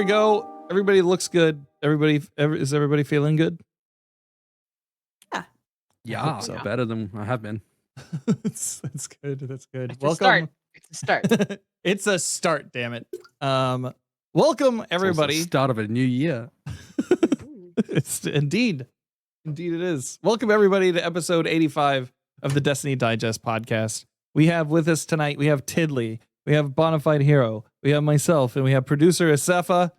go. Everybody looks good. Is everybody feeling good? Yeah. Yeah, so. better than I have been. That's good. That's good. It's Welcome. It's a start. It's a start, damn it. Welcome everybody. It's also the start of a new year. It's indeed it is. Welcome everybody to episode 85 of the Destiny Digest podcast. We have with us tonight, we have Tidley, we have Bonafide Hero, we have myself, and we have producer Asefa.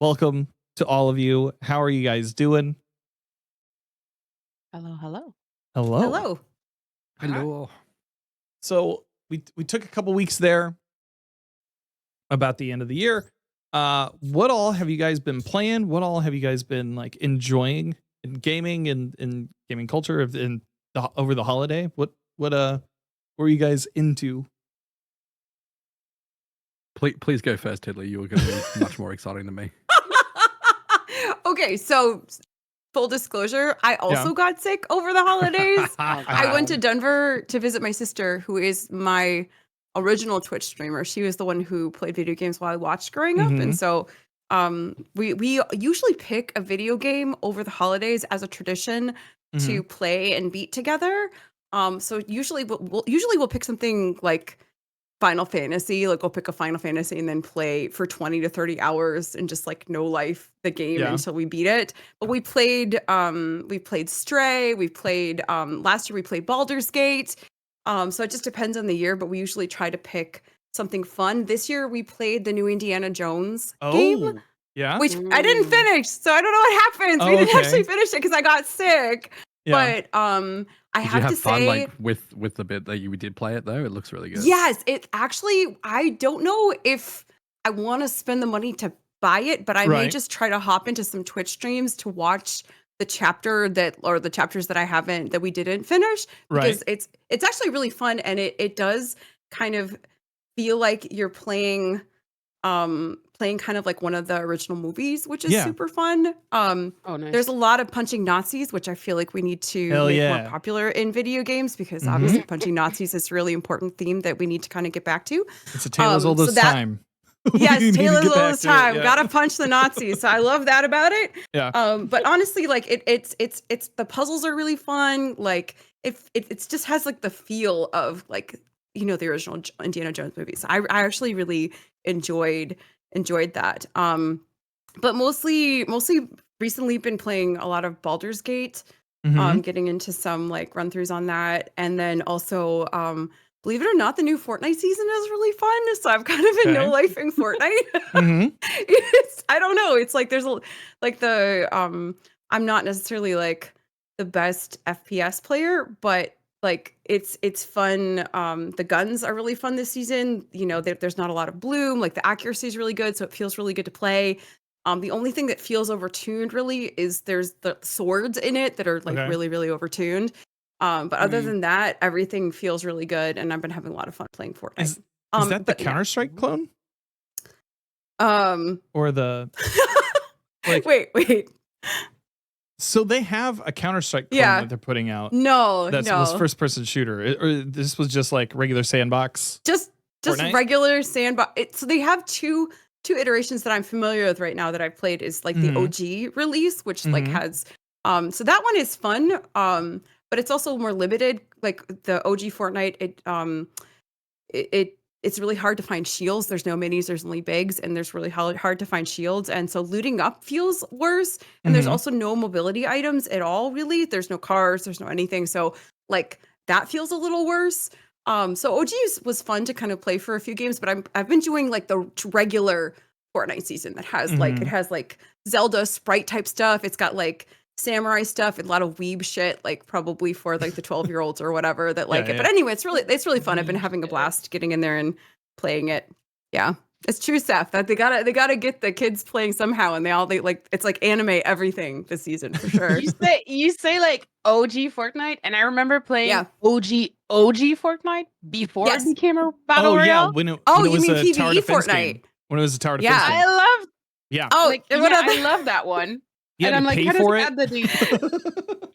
Welcome to all of you. How are you guys doing? Hello. So we took a couple weeks there about the end of the year. What all have you guys been playing? What all have you guys been like enjoying in gaming and in gaming culture over the holiday? What were you guys into? Please go first, Tidley. You were going to be much more exciting than me. Okay, so full disclosure, I also got sick over the holidays. I went to Denver to visit my sister, who is my original Twitch streamer. She was the one who played video games while I watched growing up. And so we usually pick a video game over the holidays as a tradition to play and beat together. So usually we'll pick something like Final Fantasy, like we'll pick a Final Fantasy and then play for 20 to 30 hours and just like no life the game until we beat it. But we played Stray, we played last year we played Baldur's Gate. So it just depends on the year, but we usually try to pick something fun. This year we played the new Indiana Jones game. Yeah. Which I didn't finish, so I don't know what happens. We didn't actually finish it because I got sick. Yeah. But I have to say, fun, like with the bit that you did play it though? It looks really good. Yes, it actually. I don't know if I want to spend the money to buy it, but I may just try to hop into some Twitch streams to watch the chapters that we didn't finish, because it's actually really fun, and it does kind of feel like you're playing kind of like one of the original movies, which is super fun. Nice. There's a lot of punching Nazis, which I feel like we need to make more popular in video games, because obviously punching Nazis is a really important theme that we need to kind of get back to. It's a tale as old as time. Yes, tale as old as time. Gotta punch the Nazis. So I love that about it. Yeah. But honestly, like it's the puzzles are really fun. Like it just has like the feel of like, you know, the original Indiana Jones movies. I actually really enjoyed that. But mostly recently been playing a lot of Baldur's Gate, getting into some like run throughs on that. And then also, believe it or not, the new Fortnite season is really fun. So I've kind of been no lifing Fortnite. I don't know. It's like there's I'm not necessarily like the best FPS player, but like it's fun. The guns are really fun this season. You know, there's not a lot of bloom. Like the accuracy is really good, so it feels really good to play. The only thing that feels overtuned really is there's the swords in it that are like really, really overtuned. But other than that, everything feels really good, and I've been having a lot of fun playing Fortnite. Is that the Counter-Strike clone? Or the like, wait. So they have a Counter-Strike clone that they're putting out. No, was first-person shooter. Or this was just like regular sandbox. Just Fortnite? Regular sandbox. So they have two iterations that I'm familiar with right now that I've played. Is like the OG release, which like has so that one is fun. But it's also more limited. Like the OG Fortnite, it's really hard to find shields. There's no minis, there's only bigs, and there's really hard to find shields. And so looting up feels worse. And there's also no mobility items at all, really. There's no cars, there's no anything. So like that feels a little worse. So OG was fun to kind of play for a few games, but I've been doing like the regular Fortnite season that has like, it has like Zelda sprite type stuff. It's got like samurai stuff and a lot of weeb shit, like probably for like the 12-year-olds or whatever that like it. But anyway, it's really fun. I've been having a blast getting in there and playing it. Yeah, it's true, Seth. That they gotta get the kids playing somehow, and they like it's like anime everything this season for sure. you say like OG Fortnite, and I remember playing OG Fortnite before it became a battle royale. When it you was mean a PvE tower defense Fortnite? game. When it was a tower defense game. I love. Yeah. I love that one. You and had I'm to like, pay how does for it it. add the D?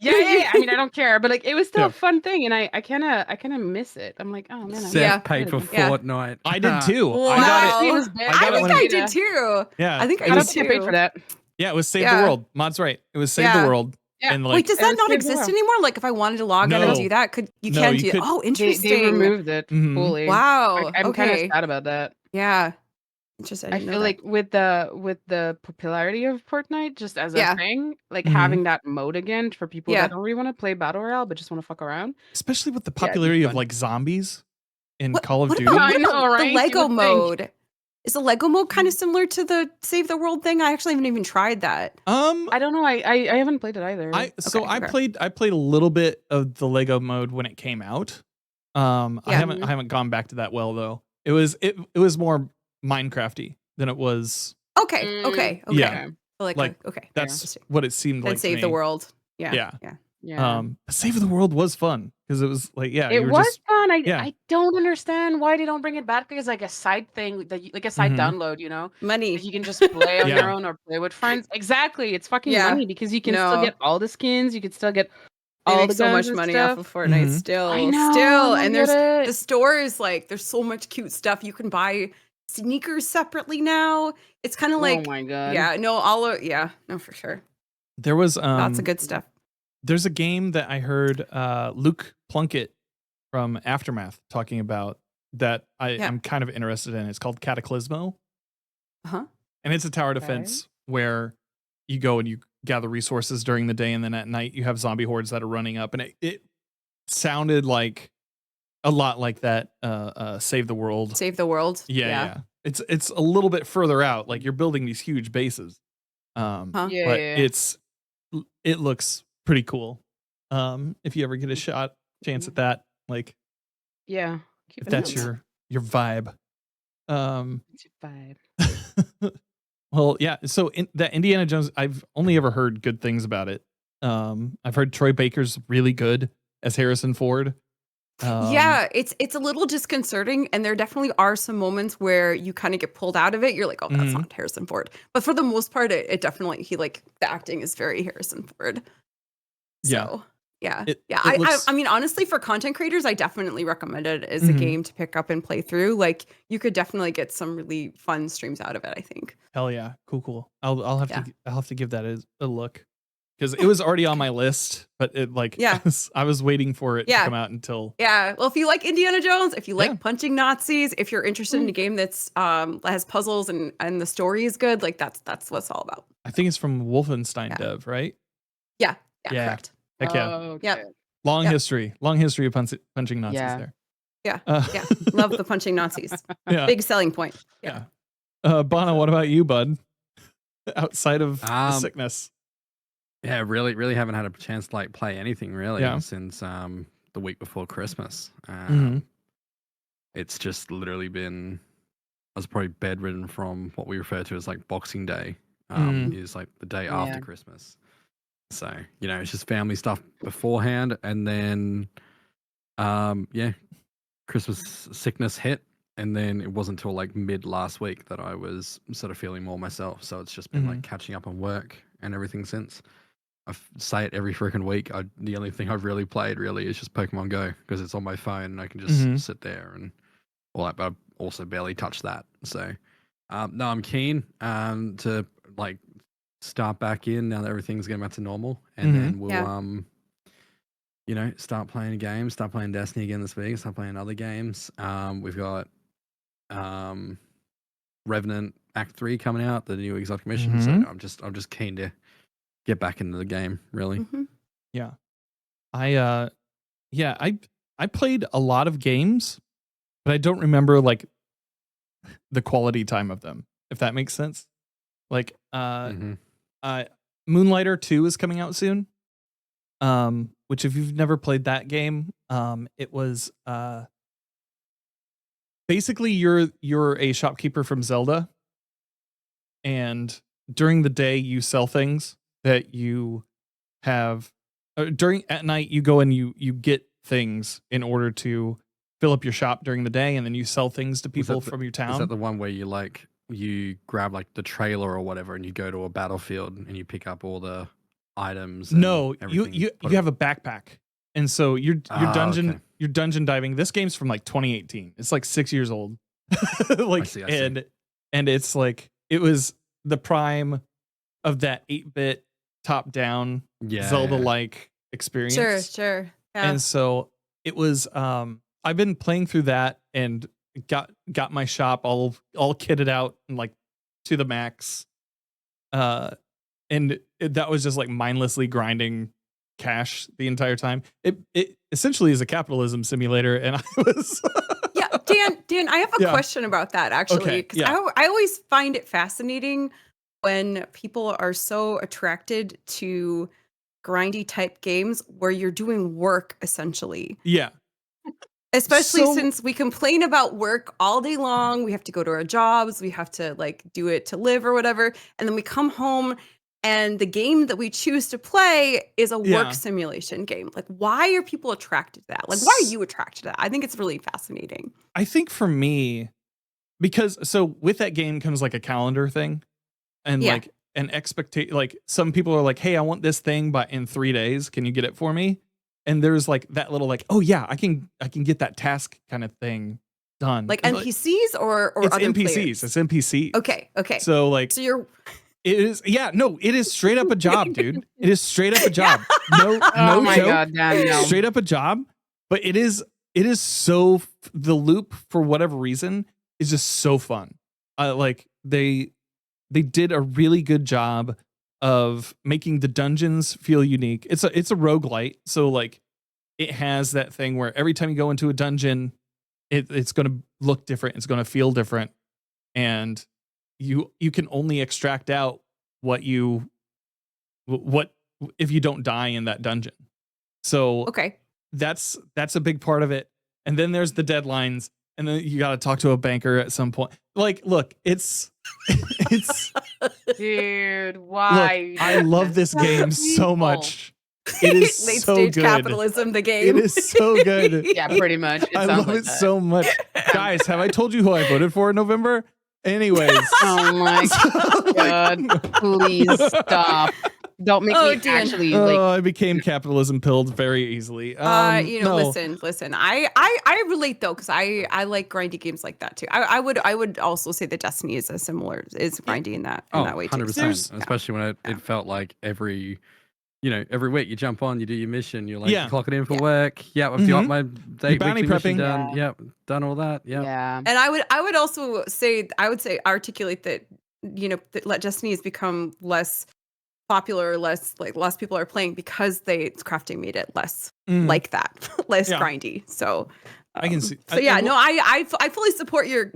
Yeah. I mean, I don't care, but like, it was still Yeah. a fun thing, and I kind of miss it. I'm like, oh man, I Seth Yeah. paid for Yeah. Fortnite. I did too. Wow. I got it. It was bad. I got it think when I it- did too. Yeah, I think it I I did was. don't think I paid for too. that. Yeah, it was Save the Yeah. World. Mod's right. It was Save the Yeah. World. Yeah. And Wait, like, does It that was not Save the exist World. anymore? Like, if I wanted to log in and No. do that, you No, can you do. could- Oh, They interesting. removed it Mhm. fully. Wow. I'm kind of Okay. sad about that. Yeah. Interesting. I didn't know feel that. like with the popularity of Fortnite, just as a Yeah. thing, like Mhm. having that mode again for people Yeah. that don't really want to play battle royale but just want to fuck around. especially with the Yeah, it'd be popularity of fun. like zombies in What, Call of what Duty. about, I what about know, right? the You Lego would think. mode? Is the Lego mode kind of similar to the Save the World thing? I actually haven't even tried that. I don't know. I haven't played it either. I Okay. played a little bit of the Lego mode when it came out. I Yeah. haven't gone back to that well though. It was more Minecrafty than it was. Okay. Mm, Okay. Okay. Yeah. So like, Like, okay. That's Interesting. what it seemed And like. to Save the me. World. Yeah. Yeah. Yeah. yeah. Save the World was fun because it was like, yeah, you It were was just fun. yeah. I don't understand why they don't bring it back as like a side thing, that like a side Mhm. download, you know? That Money. you can just play on Yeah. your own or play with friends. Exactly. It's fucking Yeah. money because you can still No. get all the skins, you can still get They all make the so guns much and money stuff. off of Fortnite Mhm. still. I know, Still. I And don't there's get the it. store is like there's so much cute stuff. You can buy sneakers separately now. It's kind of Oh like my god. yeah, no, no, for sure. There was Lots of good stuff. there's a game that I heard Luke Plunkett from Aftermath talking about that I'm kind of interested in. It's called Cataclysmo. Uh-huh. And it's a tower defense where you go and you gather resources during the day, and then at night you have zombie hordes that are running up. And it sounded like a lot like that Save the World. Save the World. Yeah. It's a little bit further out. Like you're building these huge bases. Huh? But Yeah. it looks pretty cool. If you ever get a chance at that, like Yeah. Keep if an that's eye on your vibe. that. It's your vibe. Well, yeah. So that Indiana Jones, I've only ever heard good things about it. I've heard Troy Baker's really good as Harrison Ford. Yeah, it's a little disconcerting, and there definitely are some moments where you kind of get pulled out of it. You're like, oh, that's Mhm. not Harrison Ford. But for the most part, it definitely the acting is very Harrison Ford. Yeah. So yeah, It I looks- mean, honestly, for content creators, I definitely recommend it as a Mhm. game to pick up and play through. Like, you could definitely get some really fun streams out of it, I think. Hell yeah, cool. I'll have Yeah. to give that a look because it was already on my list, but it like Yeah. I was waiting for it to Yeah. come out until Yeah, well, if you like Indiana Jones, if you like Yeah. punching Nazis, if you're interested in a game that's that has puzzles and the story is good, like that's what it's all about. I think it's from Wolfenstein Yeah. Dev, right? Yeah, Yeah. correct. Heck yeah, Okay. Yeah. long Yep. history of punching Nazis Yeah. there. Yeah, Uh, yeah. Love the punching Nazis. yeah. Big selling point. Yeah. Bono, what about you, bud? Outside of the Um, sickness. Yeah, really haven't had a chance to like play anything really Yeah. since the week before Christmas. Mhm. It's just literally been I was probably bedridden from what we refer to as like Boxing Day. Is like the day after Yeah. Christmas. So, it's just family stuff beforehand, and then Christmas sickness hit, and then it wasn't until like mid last week that I was sort of feeling more myself. So it's just been like catching up on work and everything since. I say it every freaking week. The only thing I've really played really is just Pokemon Go because it's on my phone and I can just sit there and all that. But I've also barely touched that. So no, I'm keen to like start back in now that everything's getting back to normal, and then we'll start playing a game, start playing Destiny again this week, start playing other games. We've got Revenant Act 3 coming out, the new exotic mission. So I'm just keen to get back into the game, really. Mhm. Yeah. I played a lot of games, but I don't remember like the quality time of them, if that makes sense. Like Moonlighter 2 is coming out soon. Which if you've never played that game, it was basically you're a shopkeeper from Zelda, and during the day you sell things that you have at night you go and you get things in order to fill up your shop during the day, and then you sell things to people from your town. Is that the one where you like you grab like the trailer or whatever, and you go to a battlefield and you pick up all the items. No, and you everything. you have a backpack, and so you're Okay. you're dungeon diving. This game's from like 2018. It's like 6 years old. Like I see. and it's like it was the prime of that 8-bit top down Yeah, Zelda like experience. Sure. Yeah. And so it was I've been playing through that and got my shop all kitted out and like to the max. That was just like mindlessly grinding cash the entire time. It essentially is a capitalism simulator, and I was Yeah, Dan, I have a question about that actually, Okay, because yeah. I always find it fascinating when people are so attracted to grindy type games where you're doing work essentially. Yeah. Especially So- since we complain about work all day long. We have to go to our jobs, we have to like do it to live or whatever. And then we come home and the game that we choose to play is a Yeah. work simulation game. Like, why are people attracted to that? Like, why are you attracted to that? I think it's really fascinating. I think for me, because so with that game comes like a calendar thing and Yeah. like an expectation. Like some people are like, hey, I want this thing, but in 3 days, can you get it for me? And there's like that little like, oh yeah, I can get that task kind of thing done. Like And, NPCs or it's other NPCs. players? It's NPCs. Okay. So like So you're it is it is straight up a job, dude. It is straight up a job. No Oh my joke. god, Dan, no. Straight up a job, but it is so the loop for whatever reason is just so fun. Like they did a really good job of making the dungeons feel unique. It's a roguelite, so like it has that thing where every time you go into a dungeon, it's going to look different, it's going to feel different, and you can only extract out what if you don't die in that dungeon. So okay. that's a big part of it. And then there's the deadlines, and then you got to talk to a banker at some point. Like, look, it's Dude, why? look, I love this game so much. It is Late so stage good. capitalism, the game. It is so good. Yeah, pretty much. It I sounds love like it that. so much. Guys, have I told you who I voted for in November? Anyways. Oh my god. Please stop. Don't make me Dan. actually like I became capitalism pilled very easily. No. Listen. I relate though, because I like grindy games like that too. I would also say that Destiny is grindy in that way too. 100%. Especially when it felt like every week you jump on, you do your mission, you're like, clock it in for work. Yeah, I've got my bounty weekly mission prepping. done. Yep, done all that. Yep. yeah. And I would also say articulate that that Destiny has become less popular, less people are playing because crafting made it less like that, less grindy. So I can see. So I fully support your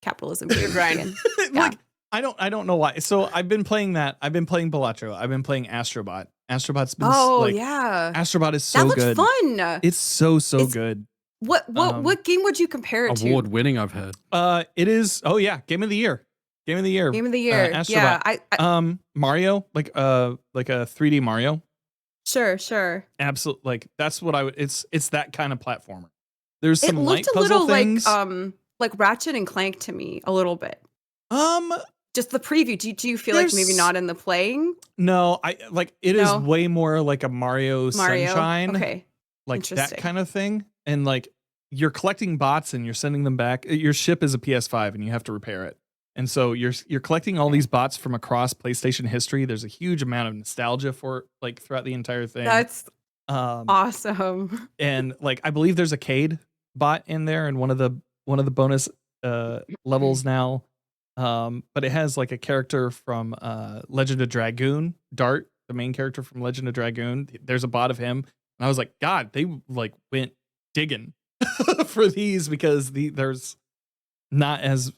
capitalism game, Ryan. Like I don't know why. So I've been playing that. I've been playing Balatro. I've been playing Astrobot. Astrobot's been Astrobot is so that looks good. fun. It's so good. What game would you compare it to? Award winning, I've heard. It is. Oh yeah, game of the year. Game of the year. Astrobot. Yeah. I Mario, like a 3D Mario. Sure. Absolutely. Like that's what I would. It's that kind of platformer. There's some it light looked a puzzle little things. like Ratchet and Clank to me a little bit. Just the preview. Do you feel like maybe not in the playing? No, it is way more like a Mario Sunshine. Okay. Like that kind of thing. And like you're collecting bots and you're sending them back. Your ship is a PS5 and you have to repair it. And so you're collecting all these bots from across PlayStation history. There's a huge amount of nostalgia for like throughout the entire thing. That's awesome. And like I believe there's a Cade bot in there in one of the bonus levels now. But it has like a character from Legend of Dragoon, Dart, the main character from Legend of Dragoon. There's a bot of him. And I was like, God, they like went digging for these because there's not as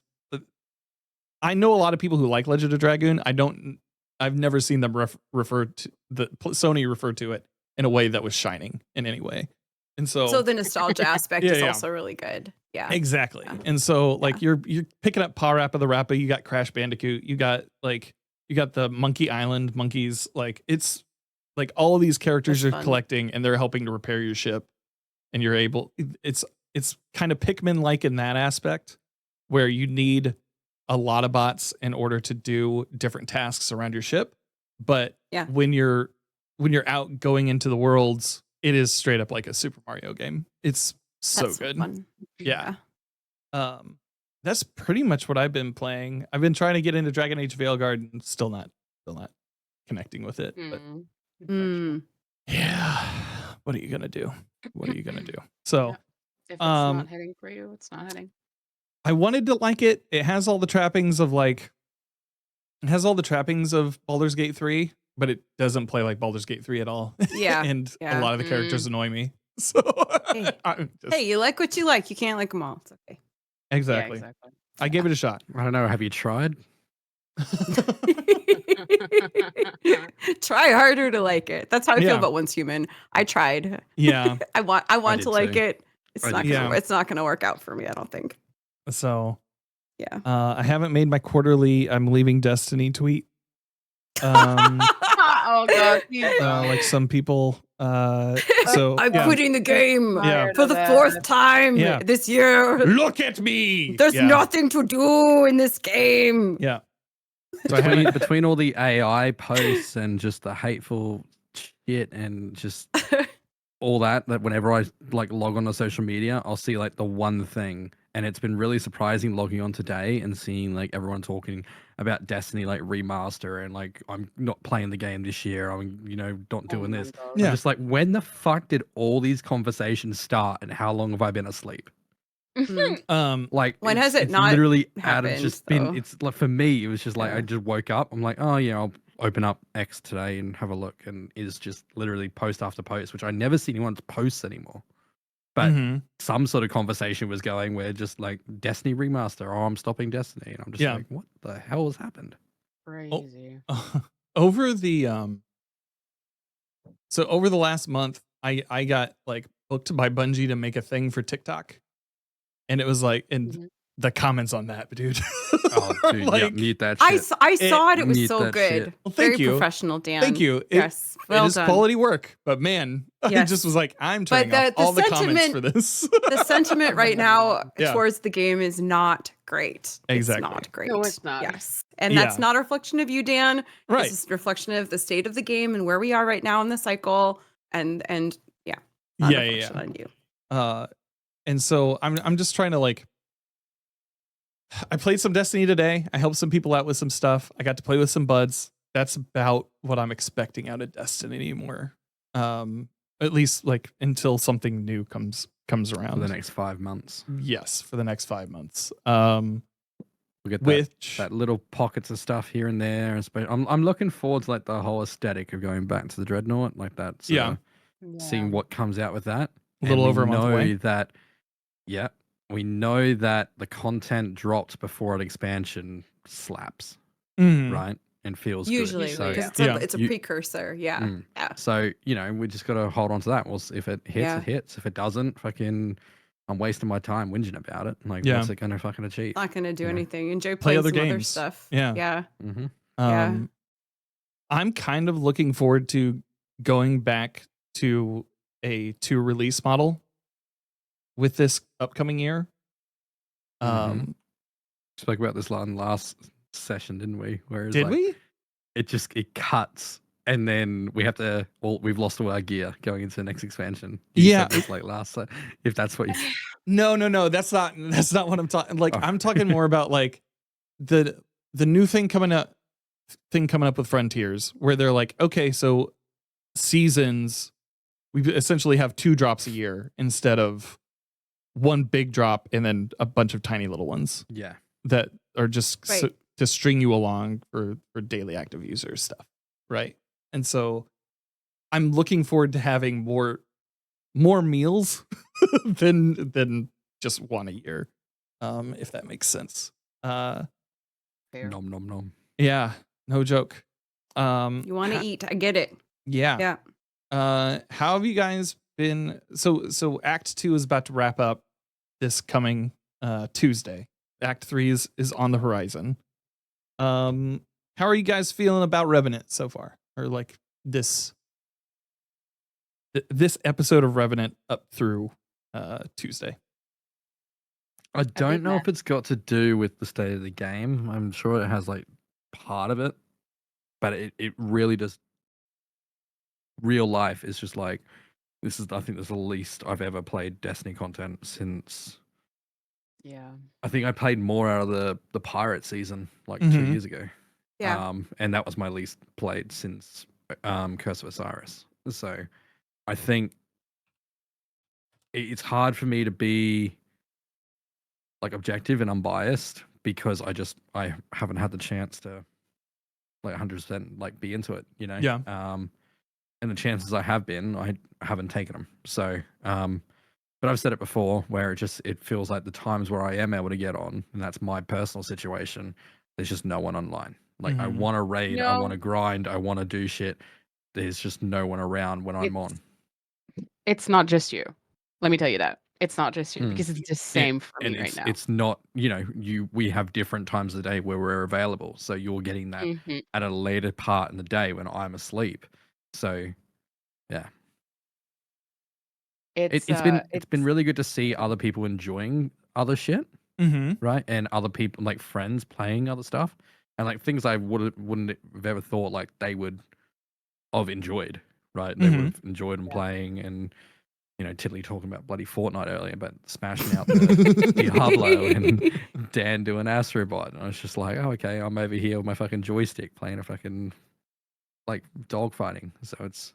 I know a lot of people who like Legend of Dragoon. I've never seen them refer to Sony refer to it in a way that was shining in any way. And so the nostalgia aspect is also really good. Yeah. Exactly. Yeah. And so like you're picking up Paw Rappa the Rappa, you got Crash Bandicoot, you got the Monkey Island monkeys, like it's like all of these characters you're collecting and they're helping to repair your ship and you're able it's kind of Pikmin like in that aspect where you need a lot of bots in order to do different tasks around your ship. But Yeah. when you're out going into the worlds, it is straight up like a Super Mario game. It's so That's good. fun. Yeah. That's pretty much what I've been playing. I've been trying to get into Dragon Age Veilguard and still not connecting with it. But yeah, what are you gonna do? So If it's not hitting for you, it's not hitting. I wanted to like it. It has all the trappings of Baldur's Gate 3, but it doesn't play like Baldur's Gate 3 at all. Yeah. And Yeah. a lot of the characters annoy me. So Hey, you like what you like. You can't like them all. It's okay. Exactly. Yeah, exactly. I gave it a shot. I don't know. Have you tried? Try harder to like it. That's how I Yeah. feel about Once Human. I tried. Yeah. I want did to like too. it. It's I not did gonna, too. it's not gonna work out for me, I don't think. So Yeah. I haven't made my quarterly I'm leaving Destiny tweet. Oh god. Like some people. So I'm yeah. quitting the game Yeah. for the 4th time Yeah. this year. Look at me. There's Yeah. nothing to do in this game. Yeah. So I haven't. Between all the AI posts and just the hateful shit and just all that whenever I like log on to social media, I'll see like the one thing, and it's been really surprising logging on today and seeing like everyone talking about Destiny like remaster and like I'm not playing the game this year. I'm not doing this. Yeah. I'm just like, when the fuck did all these conversations start, and how long have I been asleep? Like When it's- has it it's not literally out of happened, just though? been. It's like for me, it was just like Yeah. I just woke up. I'm like, oh yeah, I'll open up X today and have a look, and it's just literally post after post, which I never see anyone's posts anymore. But Mhm. some sort of conversation was going where just like Destiny remaster, or I'm stopping Destiny, and I'm just Yeah. like, what the hell has happened? Crazy. Over the so over the last month, I got like booked by Bungie to make a thing for TikTok, and it was like, and Mhm. the comments on that, dude. Oh, dude, yeah, Like, mute that I shit. saw it. It was Mute so that good. shit. Well, thank Very you. professional, Dan. Thank you. Yes. Well it is done. quality work, but man, I Yes. just was like, I'm But turning off the all the comments sentiment- for this. The sentiment right now Yeah. towards the game is not great. Exactly. It's not great. No, it's not. Yes. And that's Yeah. not a reflection of you, Dan. Right. It's a reflection of the state of the game and where we are right now in the cycle. And yeah. Not a Yeah, reflection on you. And so I'm just trying to like, I played some Destiny today. I helped some people out with some stuff. I got to play with some buds. That's about what I'm expecting out of Destiny anymore. At least like until something new comes around. For the next 5 months. Yes, for the next 5 months. We get Which that little pockets of stuff here and there. I'm looking forward to like the whole aesthetic of going back to the Dreadnought, like that. So Yeah. seeing what comes out with that. A little over a month away. We know that the content dropped before an expansion slaps, Mhm. right? And feels Usually. good. So, Because Yeah. it's a precursor. Yeah. Mm. Yeah. so we just got to hold on to that. Well, if it hits, Yeah. it hits. If it doesn't, I'm wasting my time whinging about it. Like, Yeah. what's it going to fucking achieve? Not going to do Yeah. anything. Enjoy Play playing other some other games. stuff. Yeah. Yeah. Mm-hmm. Yeah. I'm kind of looking forward to going back to a 2 release model with this upcoming year. Spoke about this last session, didn't we? Whereas Did like, we? it cuts, and then we've lost all our gear going into the next expansion. Yeah. said this like last. If that's what you. No, that's not what I'm talking. Like, I'm talking more about like the new thing coming up with Frontiers, where they're like, okay, so seasons, we essentially have 2 drops a year instead of 1 big drop and then a bunch of tiny little ones Yeah. that are just Right. to string you along for daily active user stuff, right? And so I'm looking forward to having more meals than just 1 a year, if that makes sense. Fair. Nom nom nom. Yeah, no joke. You want to eat. I get it. Yeah. Yeah. How have you guys been? So Act 2 is about to wrap up this coming Tuesday. Act 3 is on the horizon. How are you guys feeling about Revenant so far? Or like this episode of Revenant up through Tuesday? I A big don't know mess. if it's got to do with the state of the game. I'm sure it has like part of it, but it really does. Real life is just like this is. I think this is the least I've ever played Destiny content since. Yeah. I think I played more out of the pirate season like 2 years ago. Yeah. And that was my least played since Curse of Osiris. So I think it's hard for me to be like objective and unbiased because I haven't had the chance to like 100% like be into it, you know. Yeah. And the chances I have been, I haven't taken them. So, but I've said it before, where it feels like the times where I am able to get on, and that's my personal situation. There's just no one online. Like I want to raid, I want to grind, I want to do shit. There's just no one around when I'm on. It's not just you. Let me tell you that. It's not just you Mm. because it's the same for me right now. It's not, we have different times of the day where we're available. So you're getting that at a later part in the day when I'm asleep. So yeah. It's been really good to see other people enjoying other shit, right? And other people like friends playing other stuff, and like things I wouldn't have ever thought like they would have enjoyed, right? They would have enjoyed them playing, and Tiddly talking about bloody Fortnite earlier, but smashing out the Diablo and Dan doing Astrobot, and I was just like, oh okay, I'm over here with my fucking joystick playing a fucking like dog fighting. So it's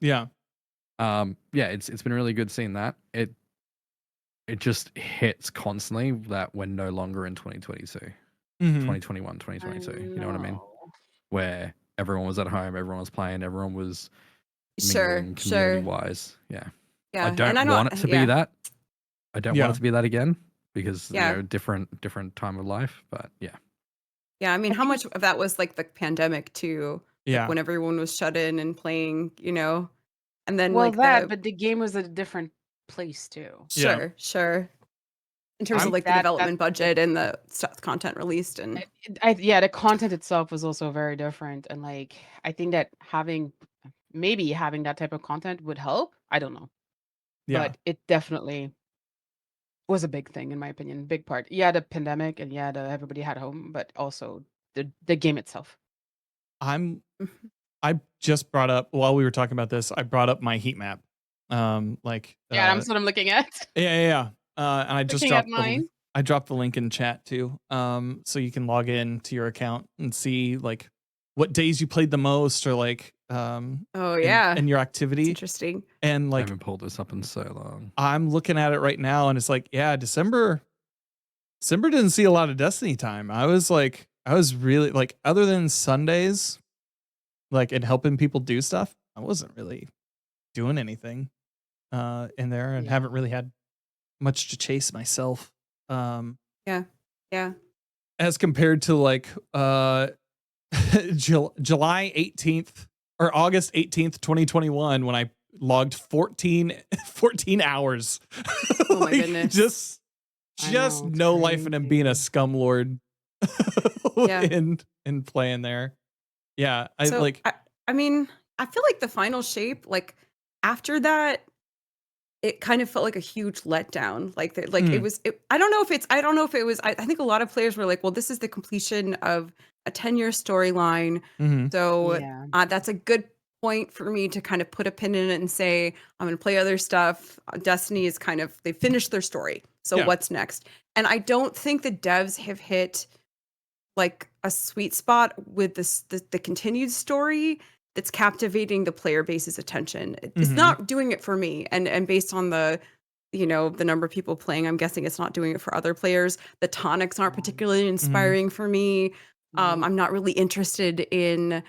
it's been really good seeing that. It just hits constantly that we're no longer in 2022, 2021, 2022. You know what I mean? Where everyone was at home, everyone was playing, everyone was mingling community-wise. Yeah. I don't want it to be that. I don't want it to be that again because different time of life. But yeah. Yeah, I mean, how much of that was like the pandemic too? Yeah. Like when everyone was shut in and playing, and then well, like but the game was at a different place too. Sure. In terms of like the development budget and the content released and the content itself was also very different. And like I think that maybe having that type of content would help. I don't know. Yeah. But it definitely was a big thing in my opinion, big part. Yeah, the pandemic and everybody had home, but also the game itself. I just brought up while we were talking about this, I brought up my heat map. That's what I'm looking at. Yeah. And I just Looking at mine. I dropped the link in chat too. So you can log in to your account and see like what days you played the most or like and your activity. That's interesting. And like I haven't pulled this up in so long. I'm looking at it right now and it's like, yeah, December didn't see a lot of Destiny time. I was really like, other than Sundays, like and helping people do stuff, I wasn't really doing anything in there and haven't really had much to chase myself. Yeah. As compared to like July 18th or August 18th, 2021, when I logged 14 hours. Oh my goodness. Just no life in him being a scumlord in playing there. Yeah. I mean, I feel like the final shape, like after that, it kind of felt like a huge letdown. Like it was. I don't know if it was. I think a lot of players were like, "Well, this is the completion of a 10-year storyline." So that's a good point for me to kind of put a pin in it and say, "I'm going to play other stuff." Destiny is they finished their story. So what's next? And I don't think the devs have hit like a sweet spot with the continued story that's captivating the player base's attention. It's not doing it for me. And based on the number of people playing, I'm guessing it's not doing it for other players. The tonics aren't particularly inspiring for me. I'm not really interested in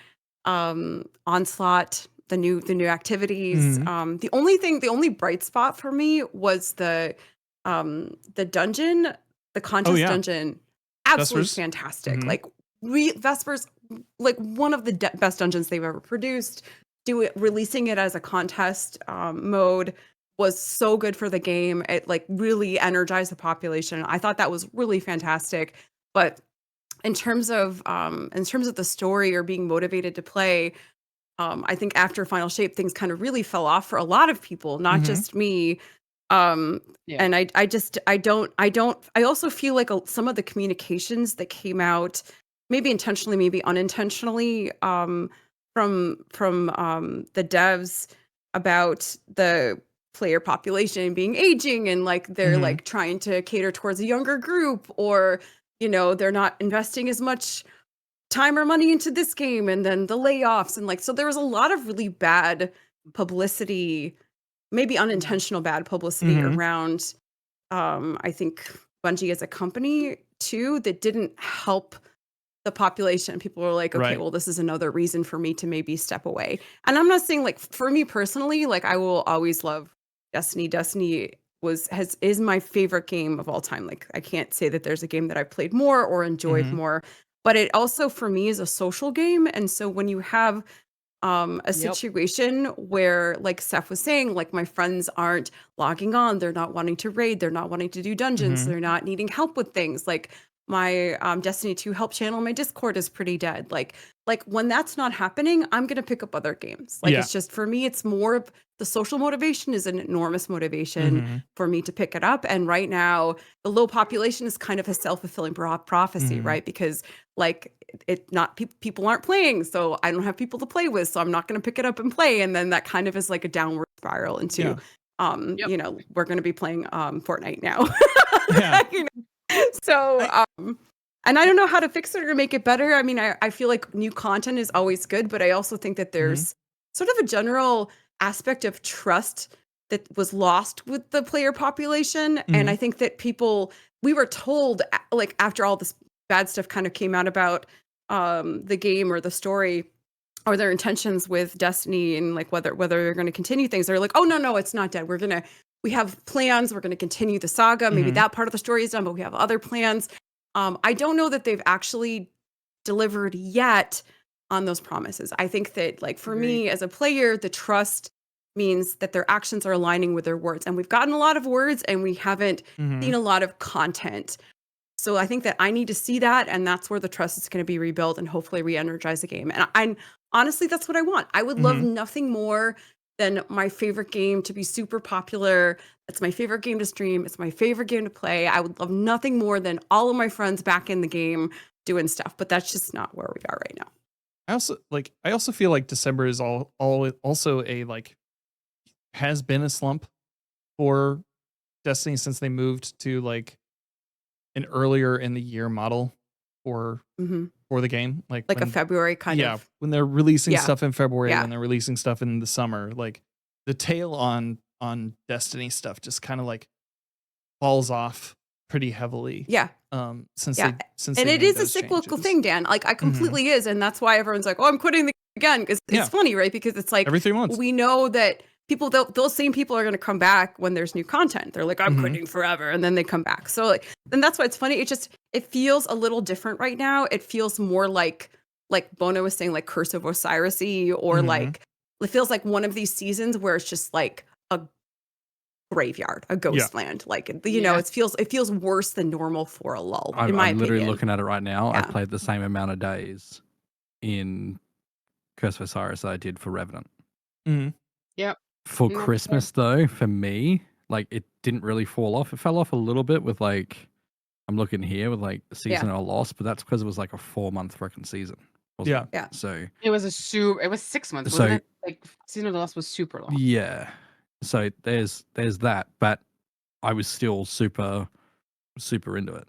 Onslaught, the new activities. The only bright spot for me was the dungeon, the contest dungeon. Absolutely Vespers? Fantastic. Like Vespers, like one of the best dungeons they've ever produced. Releasing it as a contest mode was so good for the game. It like really energized the population. I thought that was really fantastic. But in terms of the story or being motivated to play, I think after Final Shape, things kind of really fell off for a lot of people, not just me. Yeah. And I also feel like some of the communications that came out, maybe intentionally, maybe unintentionally, from the devs about the player population being aging, and like they're like trying to cater towards a younger group, or they're not investing as much time or money into this game, and then the layoffs, and like, so there was a lot of really bad publicity, maybe unintentional bad publicity around I think Bungie as a company too, that didn't help the population. People were like, okay, Right. well, this is another reason for me to maybe step away. And I'm not saying, like, for me personally, like, I will always love Destiny. Destiny is my favorite game of all time. Like, I can't say that there's a game that I've played more or enjoyed more, but it also for me is a social game. And so when you have a situation where, like Seth was saying, like, my friends aren't logging on, they're not wanting to raid, they're not wanting to do dungeons, they're not needing help with things, like my Destiny 2 help channel, my Discord is pretty dead. Like when that's not happening, I'm gonna pick up other games. Like, it's just, for me, it's more of the social motivation is an enormous motivation for me to pick it up. And right now, the low population is kind of a self-fulfilling prophecy, right? Because like people aren't playing, so I don't have people to play with, so I'm not going to pick it up and play, and then that kind of is like a downward spiral into we're going to be playing Fortnite now. So and I don't know how to fix it or make it better. I mean, I feel like new content is always good, but I also think that there's sort of a general aspect of trust that was lost with the player population. And I think that we were told, like, after all this bad stuff kind of came out about the game or the story or their intentions with Destiny, and like whether they're going to continue things, they're like, oh no, it's not dead. We have plans. We're going to continue the saga. Maybe that part of the story is done, but we have other plans. I don't know that they've actually delivered yet on those promises. I think that, like, for me as a player, the trust means that their actions are aligning with their words. And we've gotten a lot of words and we haven't seen a lot of content. So I think that I need to see that, and that's where the trust is going to be rebuilt and hopefully re-energize the game. And honestly, that's what I want. I would love nothing more than my favorite game to be super popular. It's my favorite game to stream. It's my favorite game to play. I would love nothing more than all of my friends back in the game doing stuff, but that's just not where we are right now. I also feel like December is also a, like, has been a slump for Destiny since they moved to like an earlier in the year model for the game, like a February kind of. when they're releasing stuff in February, Yeah. when they're releasing stuff in the summer, like the tail on Destiny stuff just kind of like falls off pretty heavily. Yeah. Since Yeah. since And they it made is a those cyclical changes. thing, Dan. Like, I completely is, and that's why everyone's like, "Oh, I'm quitting the again." Because it's funny, right? Because it's like Every 3 months. we know that people, those same people are going to come back when there's new content. They're like, "I'm quitting forever," and then they come back. So, like, and that's why it's funny. It feels a little different right now. It feels more like Bono was saying, like Curse of Osiris-y, or like it feels like one of these seasons where it's just like a graveyard, a ghost land. Like, it feels worse than normal for a lull, in my I'm literally opinion. looking at it right now. Yeah. I've played the same amount of days in Curse of Osiris that I did for Revenant. Yep. For That's Christmas, though, for me, like, it didn't really fall off. It fell off a little bit with, like, I'm looking here with, like, Season of Lost, but that's because it was like a 4-month freaking season. Wasn't it? Yeah. So It was 6 months, wasn't it? Like, Season of the Lost was super long. yeah. So there's that, but I was still super into it.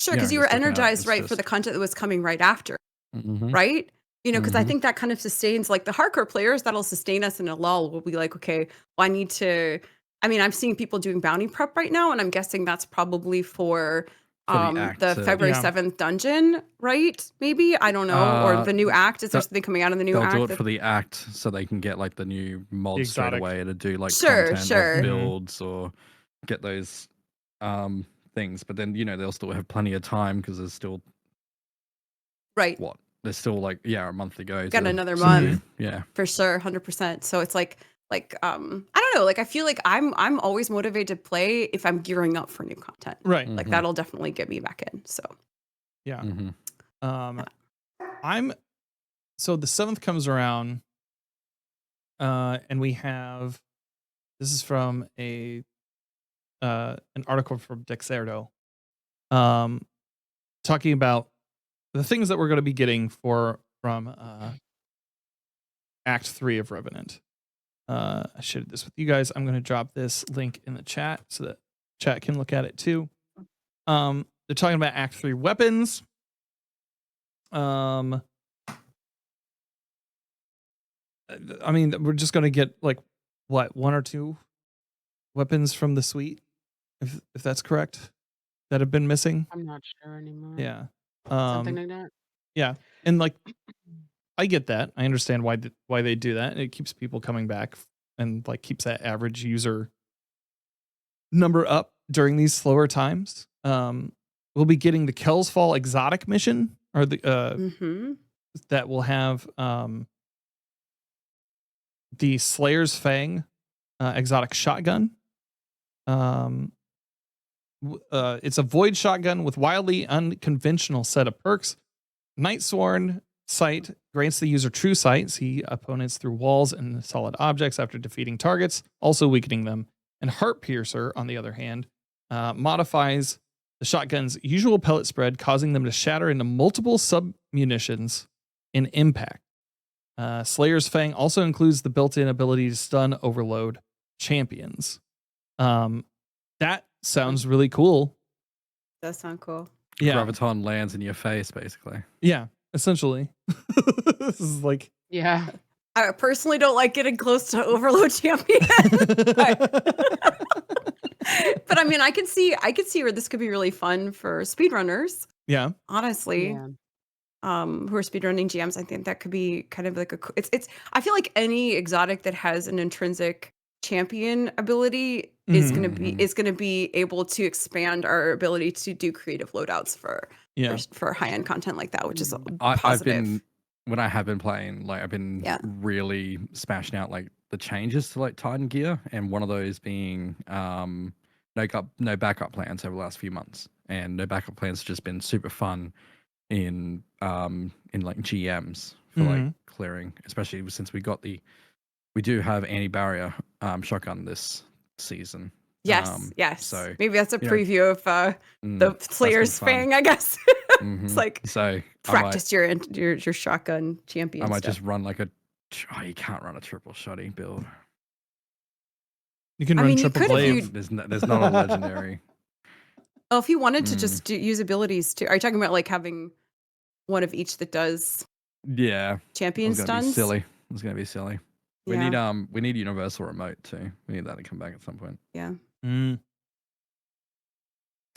Sure, because you were just looking at it, energized, it's right, for the content that was coming right after, right? Because I think that kind of sustains, like, the hardcore players, that'll sustain us in a lull. We'll be like, okay, well, I'm seeing people doing bounty prep right now, and I'm guessing that's probably for the act the February 7th dungeon, right? Maybe, I don't know, or the new act. Is there something coming out in the new act? They'll do it for the act, so they can get, like, the new mods straight exotic. away to do, like, Sure, content sure. or builds or get those things. But then, they'll still have plenty of time because there's still Right. there's still, like, a month to go. Got another to month. Yeah. For sure, 100%. So it's like I don't know, like, I feel like I'm always motivated to play if I'm gearing up for new content. Right. Like, that'll definitely get me back in. So Yeah. So the 7th comes around, and we have This is from an article from Dexerto, talking about the things that we're going to be getting from Act 3 of Revenant. I shared this with you guys. I'm going to drop this link in the chat so that chat can look at it too. They're talking about Act 3 weapons. I mean, we're just going to get like what, 1 or 2 weapons from the suite, if that's correct, that have been missing. I'm not sure anymore. Yeah. Something like that. Yeah, and like I get that. I understand why they do that. It keeps people coming back and like keeps that average user number up during these slower times. We'll be getting the Kells Fall exotic mission, or the that will have the Slayer's Fang exotic shotgun. It's a void shotgun with wildly unconventional set of perks. Nightsworn Sight grants the user true sight, see opponents through walls and solid objects after defeating targets, also weakening them. And Heart Piercer, on the other hand, modifies the shotgun's usual pellet spread, causing them to shatter into multiple sub-munitions in impact. Slayer's Fang also includes the built-in ability to stun overload champions. That sounds really cool. Does sound cool. Yeah. Graviton lands in your face, basically. Yeah, essentially. This is like... Yeah. I personally don't like getting close to Overload Champion. But I mean, I could see where this could be really fun for speedrunners. Yeah. Honestly. Yeah. Who are speedrunning GMs, I think that could be kind of like it's I feel like any exotic that has an intrinsic champion ability is going to be able to expand our ability to do creative loadouts for high-end content like that, which is positive. When I have been playing, like I've been really smashing out like the changes to like Titan gear, and one of those being no backup plans over the last few months, and no backup plans have just been super fun in like GMs for like clearing, especially since we do have anti-barrier shotgun this season. Yes. So maybe that's a preview of the Slayer's Fang, I guess. It's like practice your shotgun champion. I might just run like you can't run a triple shotty build. You can run triple glaive. There's not a legendary. Oh, if you wanted to just use abilities too. Are you talking about like having one of each that does champion stuns? Silly. It's gonna be silly. We need universal remote too. We need that to come back at some point. Yeah.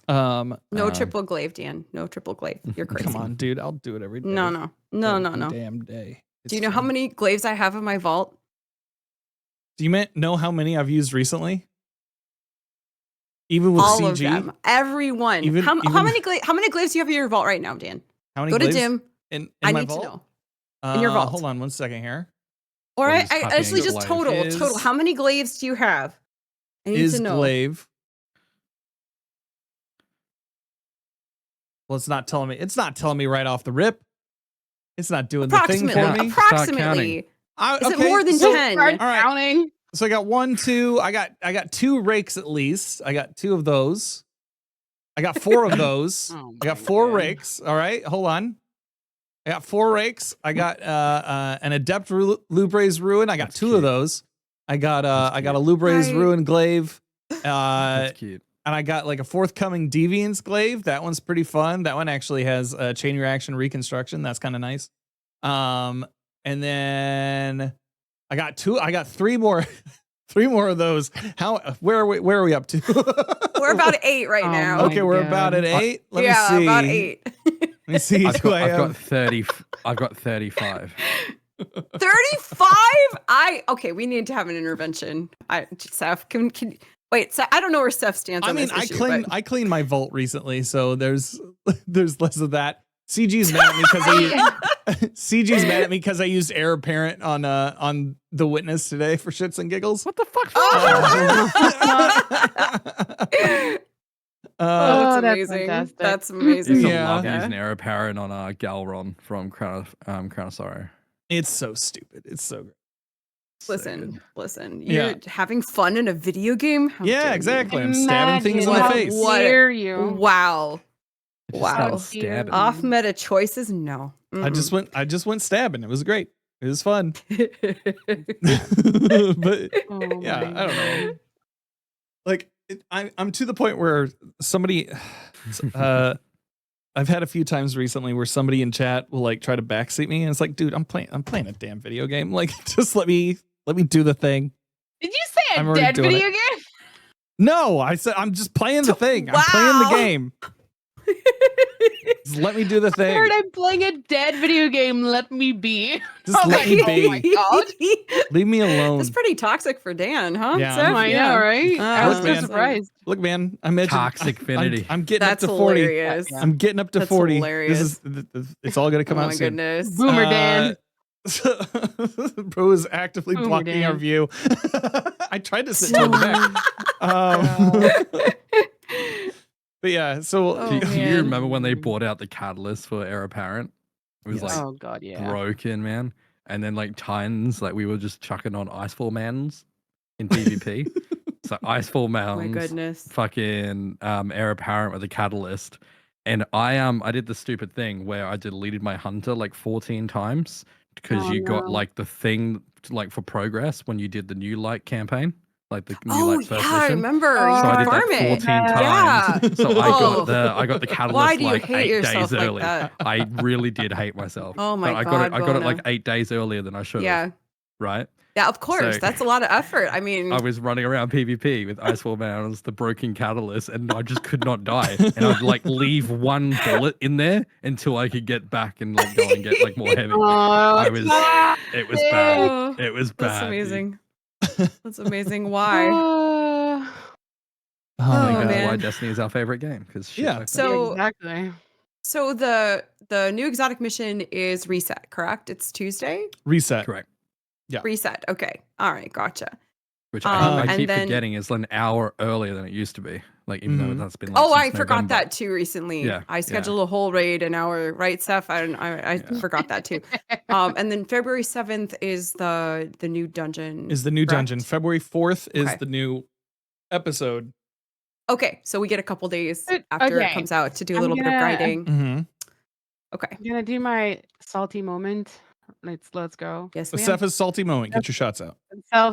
No triple glaive, Dan. No triple glaive. You're crazy. Come on, dude. I'll do it every day. No. Damn day. Do you know how many glaives I have in my vault? Do you know how many I've used recently? Even with all CG? Of them. Everyone. How many glaives do you have in your vault right now, Dan? How many Go glaives? to Dim. I need to know. In your vault. Hold on 1 second here. Or I actually just total. How many glaives do you have? I need to know. Glaive. Well, it's not telling me. It's not telling me right off the rip. It's not doing the thing for me. Approximately. Is it more than 10? All right. Counting. So I got 1, 2. I got 2 rakes at least. I got 2 of those. I got 4 of those. I got 4 rakes. All right, hold on. I got 4 rakes. I got an Adept Lubre's Ruin. I got 2 of those. I got a Lubre's Ruin glaive. That's cute. And I got like a forthcoming Deviant's glaive. That one's pretty fun. That one actually has chain reaction reconstruction. That's kind of nice. And then I got 3 more. 3 more of those. Where are we up to? We're about 8 right now. Okay, we're about at 8. Let me see. About 8. Let me see. I've got 30. I've got 35. 35? Okay, we need to have an intervention. Seth, can wait, so I don't know where Seth stands on this issue. I cleaned my vault recently, so there's less of that. CG's mad at me because I used Heir Apparent on the Witness today for shits and giggles. What the fuck? That's amazing. That's amazing. I love using Heir Apparent on Galron from Crown of Sorrow. It's so stupid. It's so great. So Listen, good. listen. Yeah. You're having fun in a video game? How Yeah, dare you. exactly. I'm stabbing things in the Imagine, face. How What? dare you? Wow. I just Wow. started stabbing. Off meta choices? No. I just went stabbing. It was great. It was fun. Mm-mm. But Oh yeah, my I don't know. God. Like I'm to the point where somebody I've had a few times recently where somebody in chat will like try to backseat me, and it's like, dude, I'm playing a damn video game. Like, just let me do the thing. Did you say I'm a already dead doing video it. game? No, I said I'm just playing the thing. I'm playing the Wow. game. Just let me do the I thing. heard I'm playing a dead video game. Let me be. Just let me Oh my be. God. Leave me alone. That's pretty toxic for Dan, huh? Yeah, Seth? I know, right? I was Look, so man. surprised. Look, man, I'm Toxicfinity. I'm getting That's up to 40. hilarious. Yeah. I'm getting up to That's 40. hilarious. This is it's all gonna come Oh out my soon. goodness. Boomer Dan. Bro is actively Boomer blocking our Dan. view. I tried to sit toward the back. But yeah, so Oh, Do you man. remember when they brought out the catalyst for Heir Apparent? It was Yes. like Oh God, yeah. broken, man. And then like Titans, like we were just chucking on Icefall Mountains in PvP. So Icefall Oh my Mountains, goodness. fucking Heir Apparent with the catalyst. And I did the stupid thing where I deleted my hunter like 14 times because Oh, you got no. like the thing like for progress when you did the new light campaign, like the new Oh light first yeah, I mission. remember. Oh, You So I could did farm that it. 14 times. Yeah. So I Oh. got the catalyst Why do you like hate 8 yourself days like early. that? I really did hate myself. Oh my But I God, got it like Bono. 8 days earlier than I should have. Yeah. Right? Yeah, of course. So- That's a lot of effort. I mean, I was running around PvP with Icefall Mountains, the broken catalyst, and I just could not die. And I'd like leave one bullet in there until I could get back and like go and get like more heavy. Oh, It was bad. oh, It was that's bad. dude. amazing. That's amazing. Why? oh my Oh, god. That's man. why Destiny is our favorite game because Yeah. like that. So- exactly. So the new exotic mission is reset, correct? It's Tuesday? Reset. Correct. Reset. Okay. All right, gotcha. Which Um, I and keep then- forgetting is an hour earlier than it used to be. Like even though Mhm. that's been like Oh, I since forgot November. that too recently. Yeah, I yeah. scheduled a whole raid an hour, right, Seth? I Yeah. forgot that too. And then February 7th is the new dungeon. Is the new correct? dungeon. February 4th is Okay. the new episode. Okay, so we get a couple days Good. after it Okay. comes out to do a I'm little bit of gonna- grinding. Mm-hmm. Okay. I'm gonna do my salty moment. Let's go. Yes, ma'am. Cephas salty moment. Get your shots out.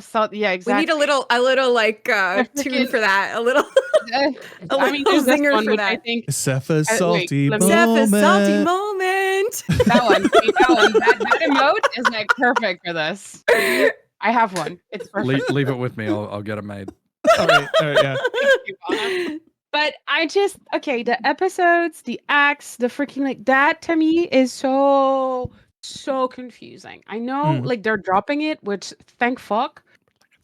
Salt. Yeah, We exactly. need a little like tune freaking- for that. A little I mean, little there's this zinger one for which I that. think Cephas wait, salty let me- moment. Seth, a salty moment. that one. That emote is like perfect for this. I have one. It's perfect. Leave it with me. I'll get it made. All right, yeah. Thank you, Anna. But I just the episodes, the acts, the freaking like that to me is so confusing. I know Mm. like they're dropping it, which thank fuck.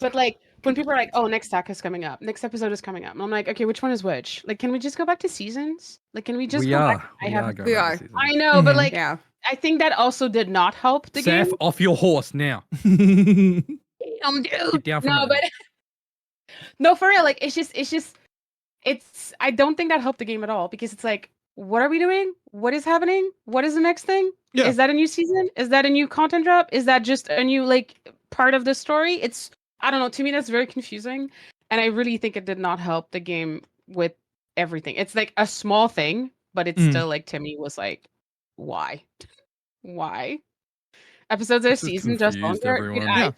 But like when people are like, "Oh, next act is coming up, next episode is coming up," and I'm like, "Okay, which one is which? Like, can we just go back to seasons? Like, can we just We go are. back?" We are going We back are. to season. I know, but Mhm. like Yeah. I think that also did not help the Seth, game. off your horse now. Dude. Get down from No, it. but no, for real. Like, it's. I don't think that helped the game at all because it's like, what are we doing? What is happening? What is the next thing? Yeah. Is that a new season? Is that a new content drop? Is that just a new like part of the story? It's. I don't know. To me, that's very confusing, and I really think it did not help the game with everything. It's like a small thing, but it's Mm. still like to me was like, why? Why? Episodes are This has season just confused longer. Dude, everyone. Yeah.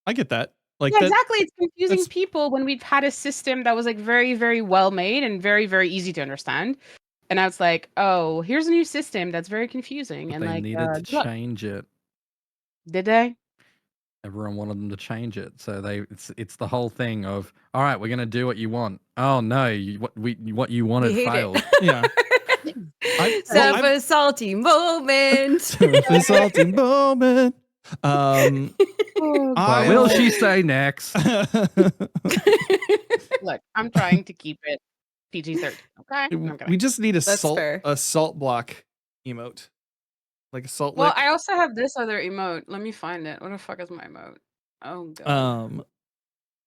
I get that. Like yeah, that. exactly. It's confusing that's- people when we've had a system that was like very, very well made and very, very easy to understand. And now it's like, oh, here's a new system that's very confusing. But And they like, needed to look, change it. did they? Everyone wanted them to change it, so it's the whole thing of all right, we're gonna do what you want. Oh no, what you wanted We hate failed. it. Yeah. Seth, I'm- a salty moment. Cephas salty moment. What will she say next? Look, I'm trying to keep it PG-13. Okay. Okay. We just need a That's salt fair. block emote. Like a salt Well, lick. I also have this other emote. Let me find it. What the fuck is my emote? Oh god.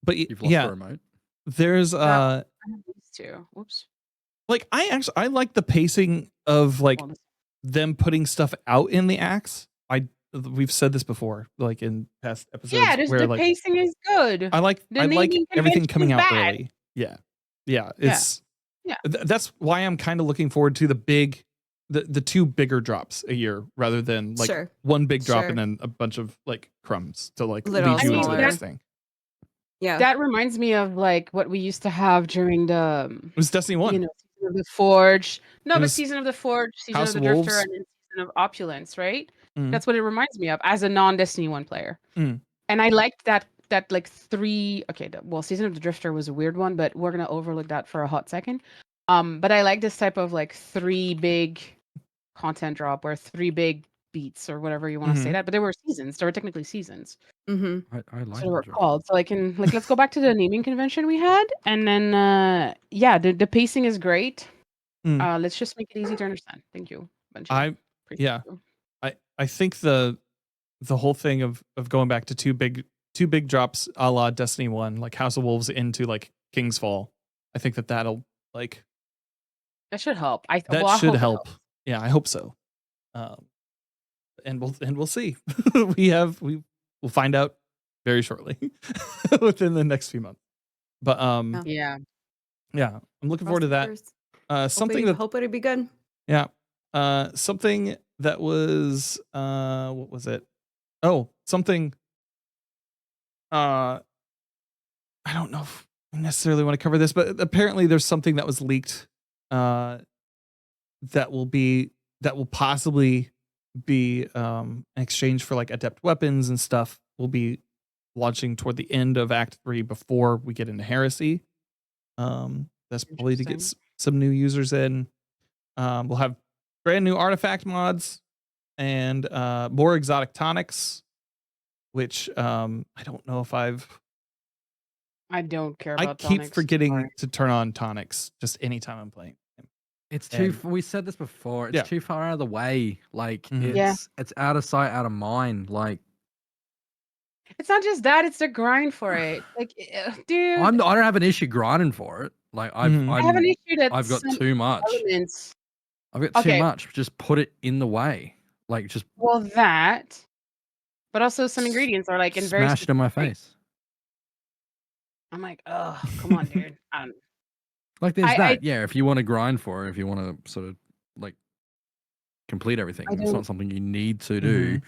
But You've lost yeah, the remote. there's I have these two. Whoops. like I like the pacing of like Hold on. them putting stuff out in the acts. I we've said this before, like in past episodes, Yeah, just where the like pacing is good. I like The I like naming everything convention coming is out bad. early. Yeah, yeah. Yeah. It's Yeah. that's why I'm kind of looking forward to the two bigger drops a year rather than like Sure. one big drop Sure. and then a bunch of like crumbs to like Little lead you into the smaller. next thing. Yeah. That reminds me of like what we used to have during the It was Destiny 1. Season of the Forge. No, It but was Season of the Forge, Season House of the of Drifter, Wolves. and then Season of Opulence, right? Mhm. That's what it reminds me of as a non-Destiny 1 player. Mm. And I liked that like three. Okay, well, Season of the Drifter was a weird one, but we're gonna overlook that for a hot second. But I like this type of like 3 big content drop or 3 big beats or whatever you want to say Mhm. that. But there were seasons. There were technically seasons. Mm-hmm. I like That's what they were that. called. So I can like let's go back to the naming convention we had, and then yeah, the pacing is great. Mm. Let's just make it easy to understand. Thank you, Bungie. I Appreciate yeah. you. I think the whole thing of going back to two big drops a la Destiny 1, like House of Wolves into like King's Fall. I think that'll like That should help. I that well, I should hope it help. helps. Yeah, I hope so. And we'll see. We'll find out very shortly within the next few months. But Yeah. yeah, I'm looking Cross forward to the that. fingers. Something that Hope it'll be good. yeah. Something that was what was it? Oh, something I don't know if I necessarily want to cover this, but apparently there's something that was leaked that will possibly be in exchange for like adept weapons and stuff will be launching toward the end of Act 3 before we get into Heresy. That's probably to get Interesting. some new users in. We'll have brand new artifact mods and more exotic tonics, which I don't know if I don't care I about keep tonics. forgetting Sorry. to turn on tonics just anytime I'm playing. It's too. And- We said this before. It's Yeah. too far out of the way. Like Mhm. Yeah. it's out of sight, out of mind. Like It's not just that; it's the grind for it. Like, dude, I don't have an issue grinding for it. Like Mhm. I have an issue that I've got some too much. elements. I've got too Okay. much. Just put it in the way. Like just Well, that, but also some ingredients are like in very smash it in my specific. face. I'm like, oh, come on, dude. Like there's I that. Yeah, if you want to grind for it, if you want to sort of like complete everything, I it's don't. not something you need to do.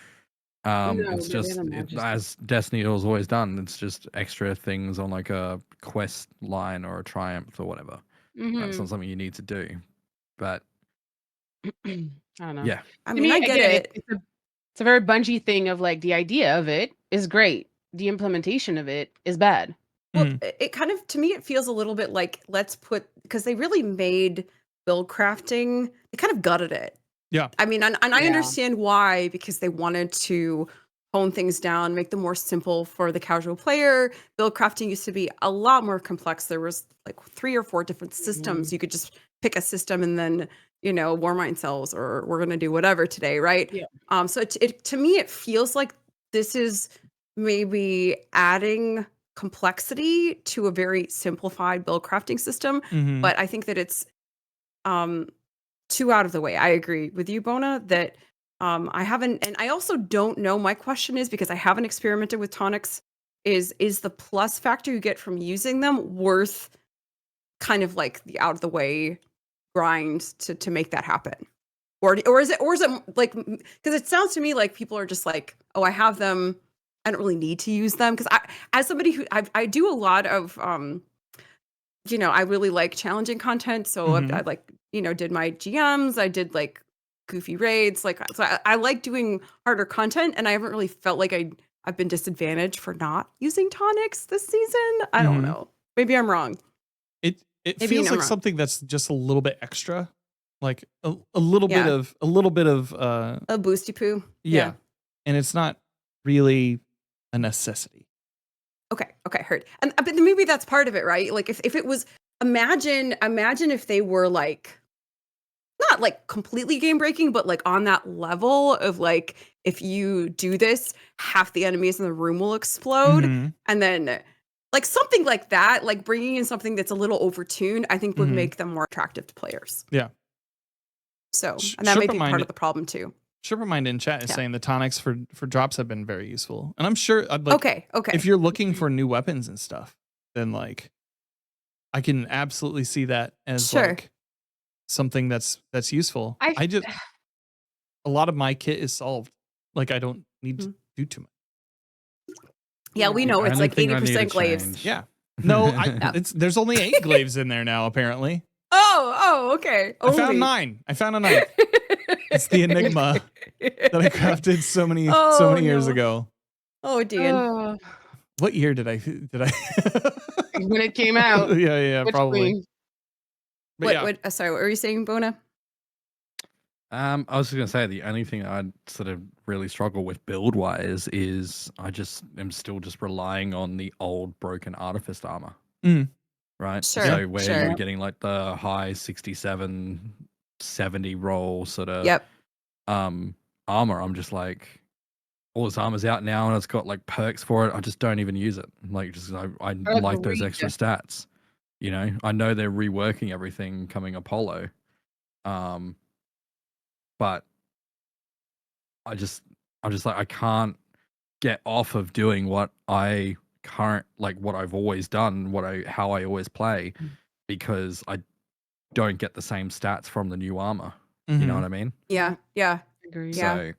No, It's but just then I'm just. as Destiny has always done. It's just extra things on like a quest line or a triumph or whatever. That's Mhm. not something you need to do. But I don't know. yeah, I To mean, me, I get again, it. it's a very Bungie thing of like the idea of it is great. The implementation of it is bad. Well, Mhm. it kind of, to me, it feels a little bit like because they really made build crafting, they kind of gutted it. Yeah. I mean, and I Yeah. understand why, because they wanted to hone things down, make them more simple for the casual player. Build crafting used to be a lot more complex. There was like 3 or 4 different systems. You could just pick a system and then, Warmind cells, or we're going to do whatever today, right? Yeah. So it to me, it feels like this is maybe adding complexity to a very simplified build crafting system. Mhm. But I think that it's too out of the way. I agree with you, Bona, that I haven't, and I also don't know. My question is, because I haven't experimented with tonics, is the plus factor you get from using them worth kind of like the out of the way grind to make that happen? Or is it like, because it sounds to me like people are just like, oh, I have them, I don't really need to use them. Because as somebody who I do a lot of I really like challenging content. So Mhm. I like, did my GMs, I did like goofy raids. Like, so I like doing harder content, and I haven't really felt like I've been disadvantaged for not using tonics this season. I don't Mhm. know. Maybe I'm wrong. It Maybe feels I'm like wrong. something that's just a little bit extra, like a little bit Yeah. of A boosty poo. yeah, and it's not really a necessity. Okay, heard. And but maybe that's part of it, right? Like if it was, imagine if they were like, not like completely game breaking, but like on that level of like, if you do this, half the enemies in the room will explode. Mhm. And then like something like that, like bringing in something that's a little overtuned, I think would Mhm. make them more attractive to players. Yeah. So, Sh- and that may Sherpa be Mind- part of the problem too. Mind in chat is Yeah. saying the tonics for drops have been very useful, and I'm sure Okay. if you're looking for new weapons and stuff, then like I can absolutely see that as Sure. like something that's useful. I just a lot of my kit is solved. Like I don't need to do too much. Yeah, we The know it's only like thing I need to 80% glaives. change- Yeah. No, Yeah. there's only 8 glaives in there now apparently. Oh, okay. I found 9. I found a 9th. It's the Enigma that I crafted so many years no. ago. Oh, Dean. What year did I When it came out. yeah, Which probably. queen? But yeah. Sorry, what were you saying, Bona? I was just gonna say the only thing I'd sort of really struggle with build wise is I just am still just relying on the old broken artifice armor. Right? Sure, So where sure. you're getting like the high 67, 70 roll sort of Yep. armor, I'm just like, all this armor's out now and it's got like perks for it. I just don't even use it. Like just I like those extra stats. You know, I know they're reworking everything coming Apollo. But I'm just like I can't get off of doing what I've always done, how I always play, because I don't get the same stats from the new armor. You know what I mean? Yeah. Agree. Yeah. So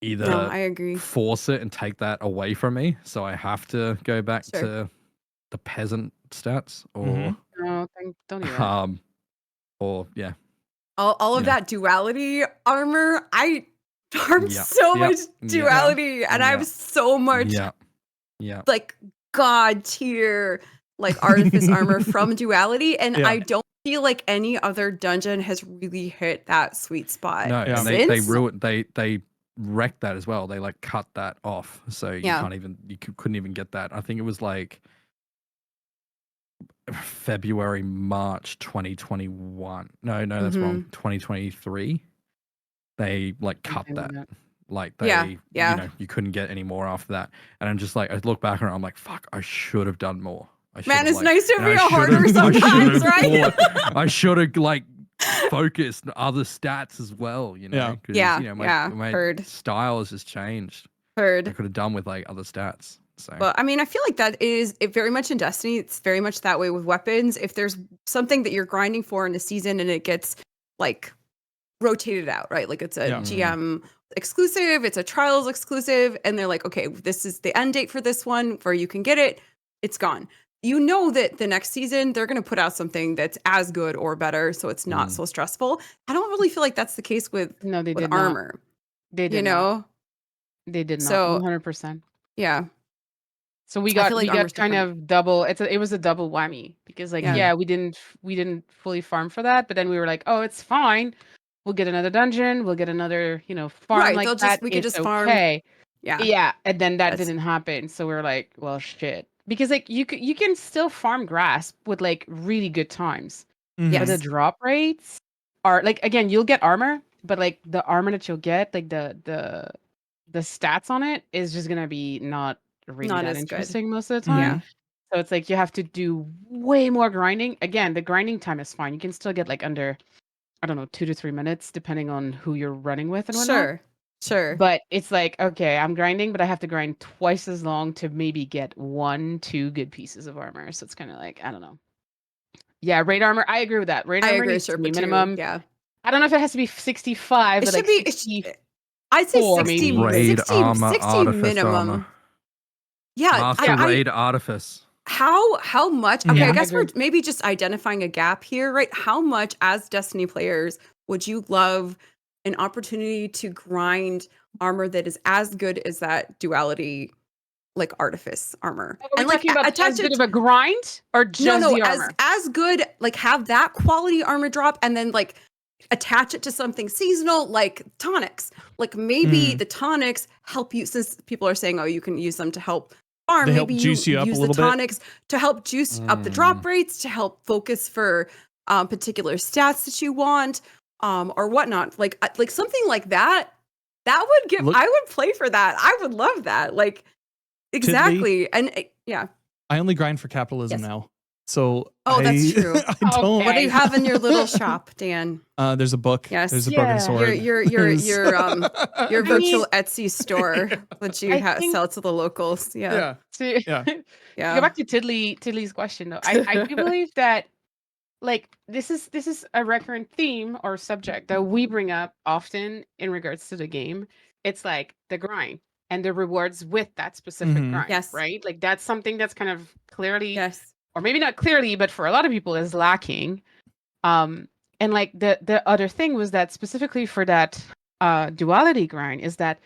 either No, I agree. force it and take that away from me, so I have to go back Sure. to the peasant stats, or No, don't do that. or yeah, All of that duality armor, I farmed so much duality, and I have so much like god tier like artifice armor from duality, and I don't feel like any other dungeon has really hit that sweet spot. No, and since. they ruined they wrecked that as well. They like cut that off, so you couldn't even get that. I think it was like February, March 2021. No, that's wrong. 2023. They like cut that. Like they, you know, you couldn't get any more after that. And I'm just like, I look back and I'm like, fuck, I should have done more. Man, it's nice to be a harder sometimes, right? I should have like focused on other stats as well, you know? Yeah. You know, my Heard. style has just changed. I Heard. could have done with like other stats. So. But I mean, I feel like that is it very much in Destiny. It's very much that way with weapons. If there's something that you're grinding for in the season and it gets like rotated out, right? Like it's a GM exclusive, it's a Trials exclusive, and they're like, okay, this is the end date for this one where you can get it. It's gone. You know that the next season they're going to put out something that's as good or better, so it's not so stressful. I don't really feel like that's the case with armor. They did not. They did not. So 100%. Yeah. So we got kind of double. It was a double whammy because like we didn't fully farm for that, but then we were like, oh, it's fine. We'll get another dungeon. We'll get another farm right, like that. We could just farm. Yeah, and then that didn't happen. So we were like, well, shit. Because like you can still farm grass with like really good times. But the drop rates are like, again, you'll get armor, but like the armor that you'll get, like the stats on it is just gonna be not really that interesting most of the time. So it's like you have to do way more grinding. Again, the grinding time is fine. You can still get like under, I don't know, 2 to 3 minutes depending on who you're running with and whatnot. Sure. But it's like, okay, I'm grinding, but I have to grind twice as long to maybe get 1-2 good pieces of armor. So it's kind of like, I don't know. Yeah, raid armor. I agree with that. Raid armor needs to be minimum. Yeah. I don't know if it has to be 65. It should like be. I'd say 60. Raid 60, armor, 60 minimum. Armor. Yeah. Raid artifice. How much? Okay, I guess we're maybe just identifying a gap here, right? How much as Destiny players would you love an opportunity to grind armor that is as good as that duality, like artifice armor? And like attach it of a grind or just the armor? as good, like have that quality armor drop and then like attach it to something seasonal like tonics. Like maybe the tonics help you, since people are saying, oh, you can use them to help farm. They maybe help juice you up use a little the tonics to help juice up the drop rates, to help focus for particular stats that you want, or whatnot. Like something like that. That would give. I would play for that. I would love that. Like exactly. And yeah. I only grind for capitalism now. So Oh, that's true. I don't. What do you have in your little shop, Dan? There's a book. Yes. There's a broken Yeah. sword. Your virtual Etsy store Yeah. that you sell to the locals. Yeah. Yeah. To, Yeah. to go back to Tidley's question though, I do believe that like this is a recurrent theme or subject that we bring up often in regards to the game. It's like the grind and the rewards with that specific Mhm. grind, Yes. right? Like that's something that's kind of clearly, Yes. or maybe not clearly, but for a lot of people is lacking. And like the other thing was that specifically for that duality grind is that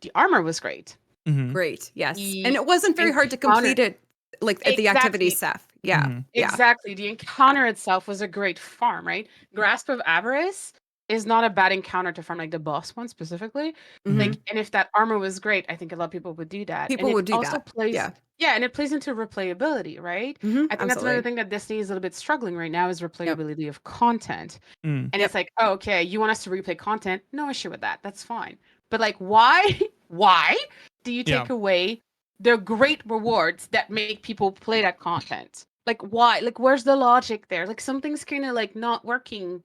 the armor was great. Mhm. Great. Yes. The And it wasn't very hard to complete it like at the activity Exactly. staff. Yeah. Mhm. Yeah. Exactly. The encounter itself was a great farm, right? Grasp of Avarice is not a bad encounter to farm, like the boss one specifically. Mhm. Like, and if that armor was great, I think a lot of people would do that. People and would it do also that. plays, Yeah. and it plays into replayability, right? Mhm. I think that's another thing that Destiny is a little bit struggling right now is replayability of content. Mm. And it's like, oh, okay, you want us to replay content? No issue with that. That's fine. But like, why? Why do you take away the great rewards that make people play that content? Like, why? Like, where's the logic there? Like, something's kind of like not working.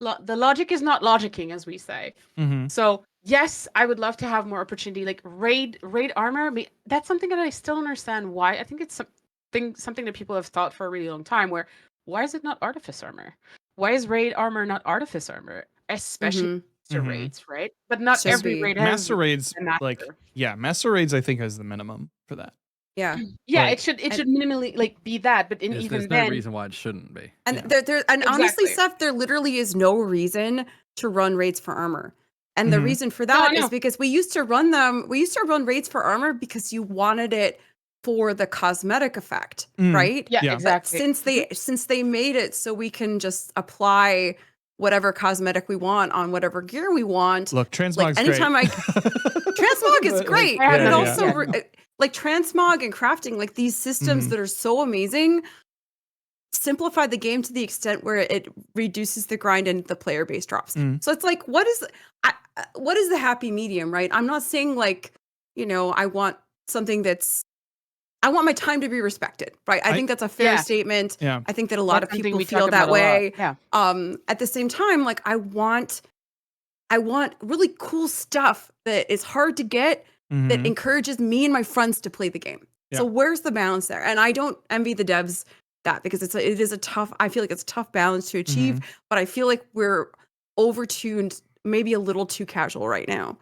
The logic is not logicking, as we say. Mhm. So yes, I would love to have more opportunity. Like raid armor. That's something that I still don't understand why. I think it's something that people have thought for a really long time. Where why is it not artifice armor? Why is raid armor not artifice armor? Especially Mhm. master Mhm. raids, right? But not Should every be. raid has Master raids, a master. like master raids, I think is the minimum for that. Yeah. Yeah, Like- it should minimally like be that, but even There's no then, reason why it shouldn't be. And Yeah. there and honestly, Exactly. Seth, there literally is no reason to run raids for armor. And the Mhm. reason for No, I that is know. because we used to run raids for armor because you wanted it for the cosmetic effect, Mm. right? yeah, Yeah. But exactly. since they made it so we can just apply whatever cosmetic we want on whatever gear we want. Look, transmog's Like anytime great. transmog is But, like, great, I have but no- also yeah. like transmog and crafting, like these systems Mhm. that are so amazing, simplify the game to the extent where it reduces the grind and the player base drops. Mm. So it's like, what is the happy medium, right? I'm not saying like, I want something I want my time to be respected, right? I think that's a fair Yeah. statement. Yeah. I think that a lot That's of something people we feel talk that about a lot. way. Yeah. At the same time, like I want really cool stuff that is hard to get that Mhm. encourages me and my friends to play the game. So Yeah. where's the balance there? And I don't envy the devs that because it is a tough. I feel like it's a tough balance to achieve. Mhm. But I feel like we're overtuned, maybe a little too casual right now.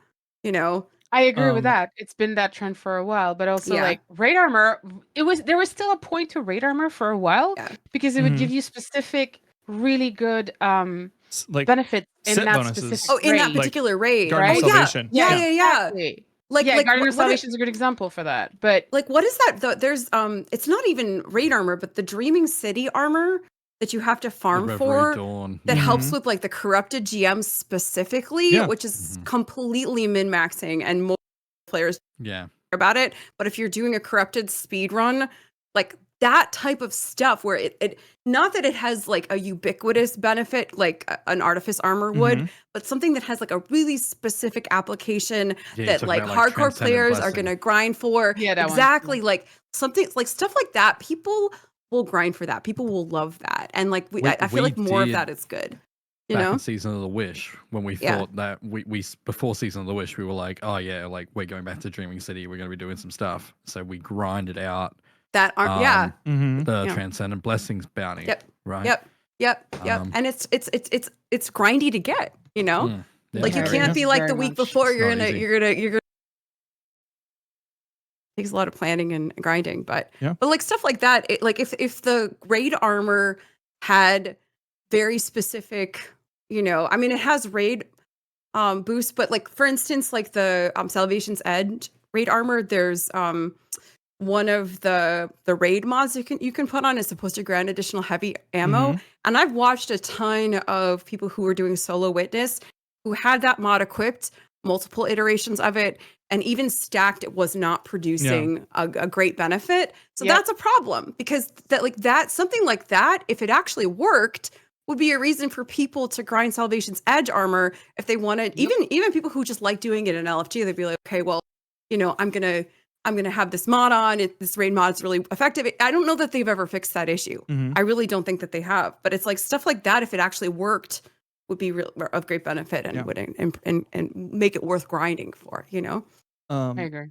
I agree with Um, that. It's been that trend for a while, but also Yeah. like raid armor, there was still a point to raid armor for a while Yeah. because it would Mhm. give you specific, really good Like benefits in set that bonuses. specific Oh, in that raid. Like particular raid. Garden Right? of Salvation. Yeah. Exactly. Like Guardian what of Salvation is a good example for that. But like what is that? There's it's not even raid armor, but the Dreaming City armor that you have to farm Reverie for Dawn. that helps Mhm. with like the corrupted GM specifically, Yeah. which is Mhm. completely min-maxing and most players Yeah. care about it. But if you're doing a corrupted speed run, like that type of stuff where it not that it has like a ubiquitous benefit like an artifice armor would, Mhm. but something that has like a really specific application Yeah, you're that talking like about, hardcore Transcendent players are Blessing. going to grind for. Yeah, that one. Exactly. Like something like stuff like that. People will grind for that. People will love that. And like I feel We like more of did that is good. You Back know? in Season of the Wish, when we Yeah. thought that we before Season of the Wish, we were like, oh yeah, like we're going back to Dreaming City, we're going to be doing some stuff. So we grinded out That aren't yeah. Mhm. the Yeah. Transcendent Blessings bounty. Yep. Right. Yep. Um, And it's grindy to get, you know? Mm, yeah, Like you Very can't much. be like Very the week much. before It's you're not gonna easy. takes a lot of planning and grinding, but Yeah. like stuff like that, like if the raid armor had very specific, I mean it has raid boost, but like for instance, like the Salvation's Edge raid armor, there's one of the raid mods you can put on is supposed to grant additional heavy ammo. Mhm. And I've watched a ton of people who were doing solo witness who had that mod equipped, multiple iterations of it, and even stacked, it was not producing a great benefit. So Yep. that's a problem because something like that, if it actually worked, would be a reason for people to grind Salvation's Edge armor if they wanted. Yep. Even people who just like doing it in LFG, they'd be like, okay, well, I'm I'm going to have this mod on. This raid mod is really effective. I don't know that they've ever fixed that issue. Mhm. I really don't think that they have. But it's like stuff like that, if it actually worked, would be of great benefit and Yeah. would and make it worth grinding for, you know? I Um, agree.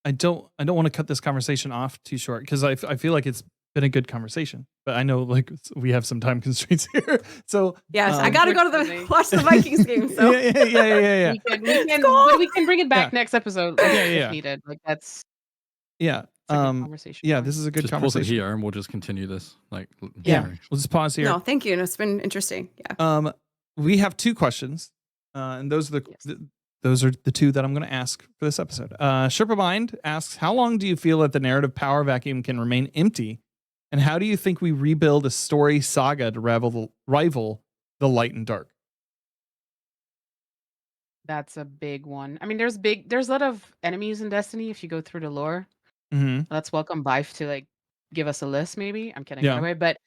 I don't want to cut this conversation off too short because I feel like it's been a good conversation, but I know like we have some time constraints here. So Yes, I um, got to go to Unfortunately. watch the Vikings game. So yeah. But we can bring it back Yeah. next episode if needed. Like that's Yeah. a good conversation. Yeah, point. this is a good Just pause it conversation. here and we'll just continue this. Like, Yeah. sorry. We'll just pause here. no, thank you. And it's been interesting. Yeah. We have 2 questions, and those are those are the 2 that I'm going to ask for this episode. Sherpa Mind asks, how long do you feel that the narrative power vacuum can remain empty, and how do you think we rebuild a story saga to rival the Light and Dark? That's a big one. I mean, there's a lot of enemies in Destiny if you go through the lore. Mm-hmm. Let's welcome Bife to like give us a list, maybe. I'm kidding, Yeah. by the way, but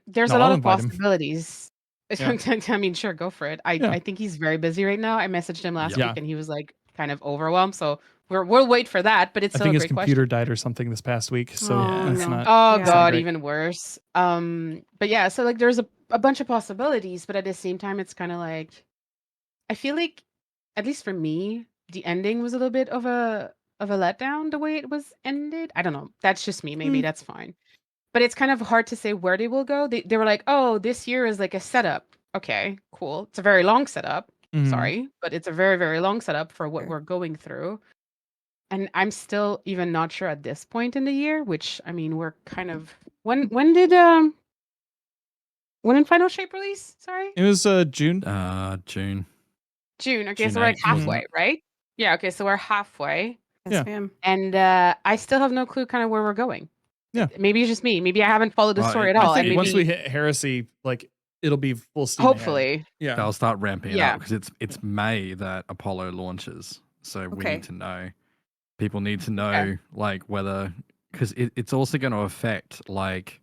there's No, a lot I'll of invite him. possibilities. Yeah. I mean, sure, go for it. I think he's very busy right now. I messaged him last Yeah. week and he was like kind of overwhelmed. So we'll wait for that. But it's I still think a his great computer question. died or something this past week, so Oh, it's no. not. Oh Yeah. God, great. even worse. But yeah, so like there's a bunch of possibilities, but at the same time, it's kind of like I feel like, at least for me, the ending was a little bit of a letdown the way it was ended. I don't know. That's just me. Maybe Mm. that's fine. But it's kind of hard to say where they will go. They were like, oh, this year is like a setup. Okay, cool. It's a very long setup. Mhm. Sorry, but it's a very, very long setup for what Sure. we're going through. And I'm still even not sure at this point in the year, which I mean, we're kind of when did Final Shape release? Sorry. It was June. June. June. Okay, June so we're like 8th, wasn't halfway, right? Yeah, okay, so we're halfway. Yes, Yeah. ma'am. And I still have no clue kind of where we're going. Yeah. Maybe it's just me. Maybe I haven't followed the Well, story at I all. I And think maybe once we hit Heresy, like it'll be full steam ahead. hopefully. Yeah. They'll start ramping it Yeah. up because it's May that Apollo launches. So we Okay. need to know. People need to know Okay. like whether because it's also going to affect like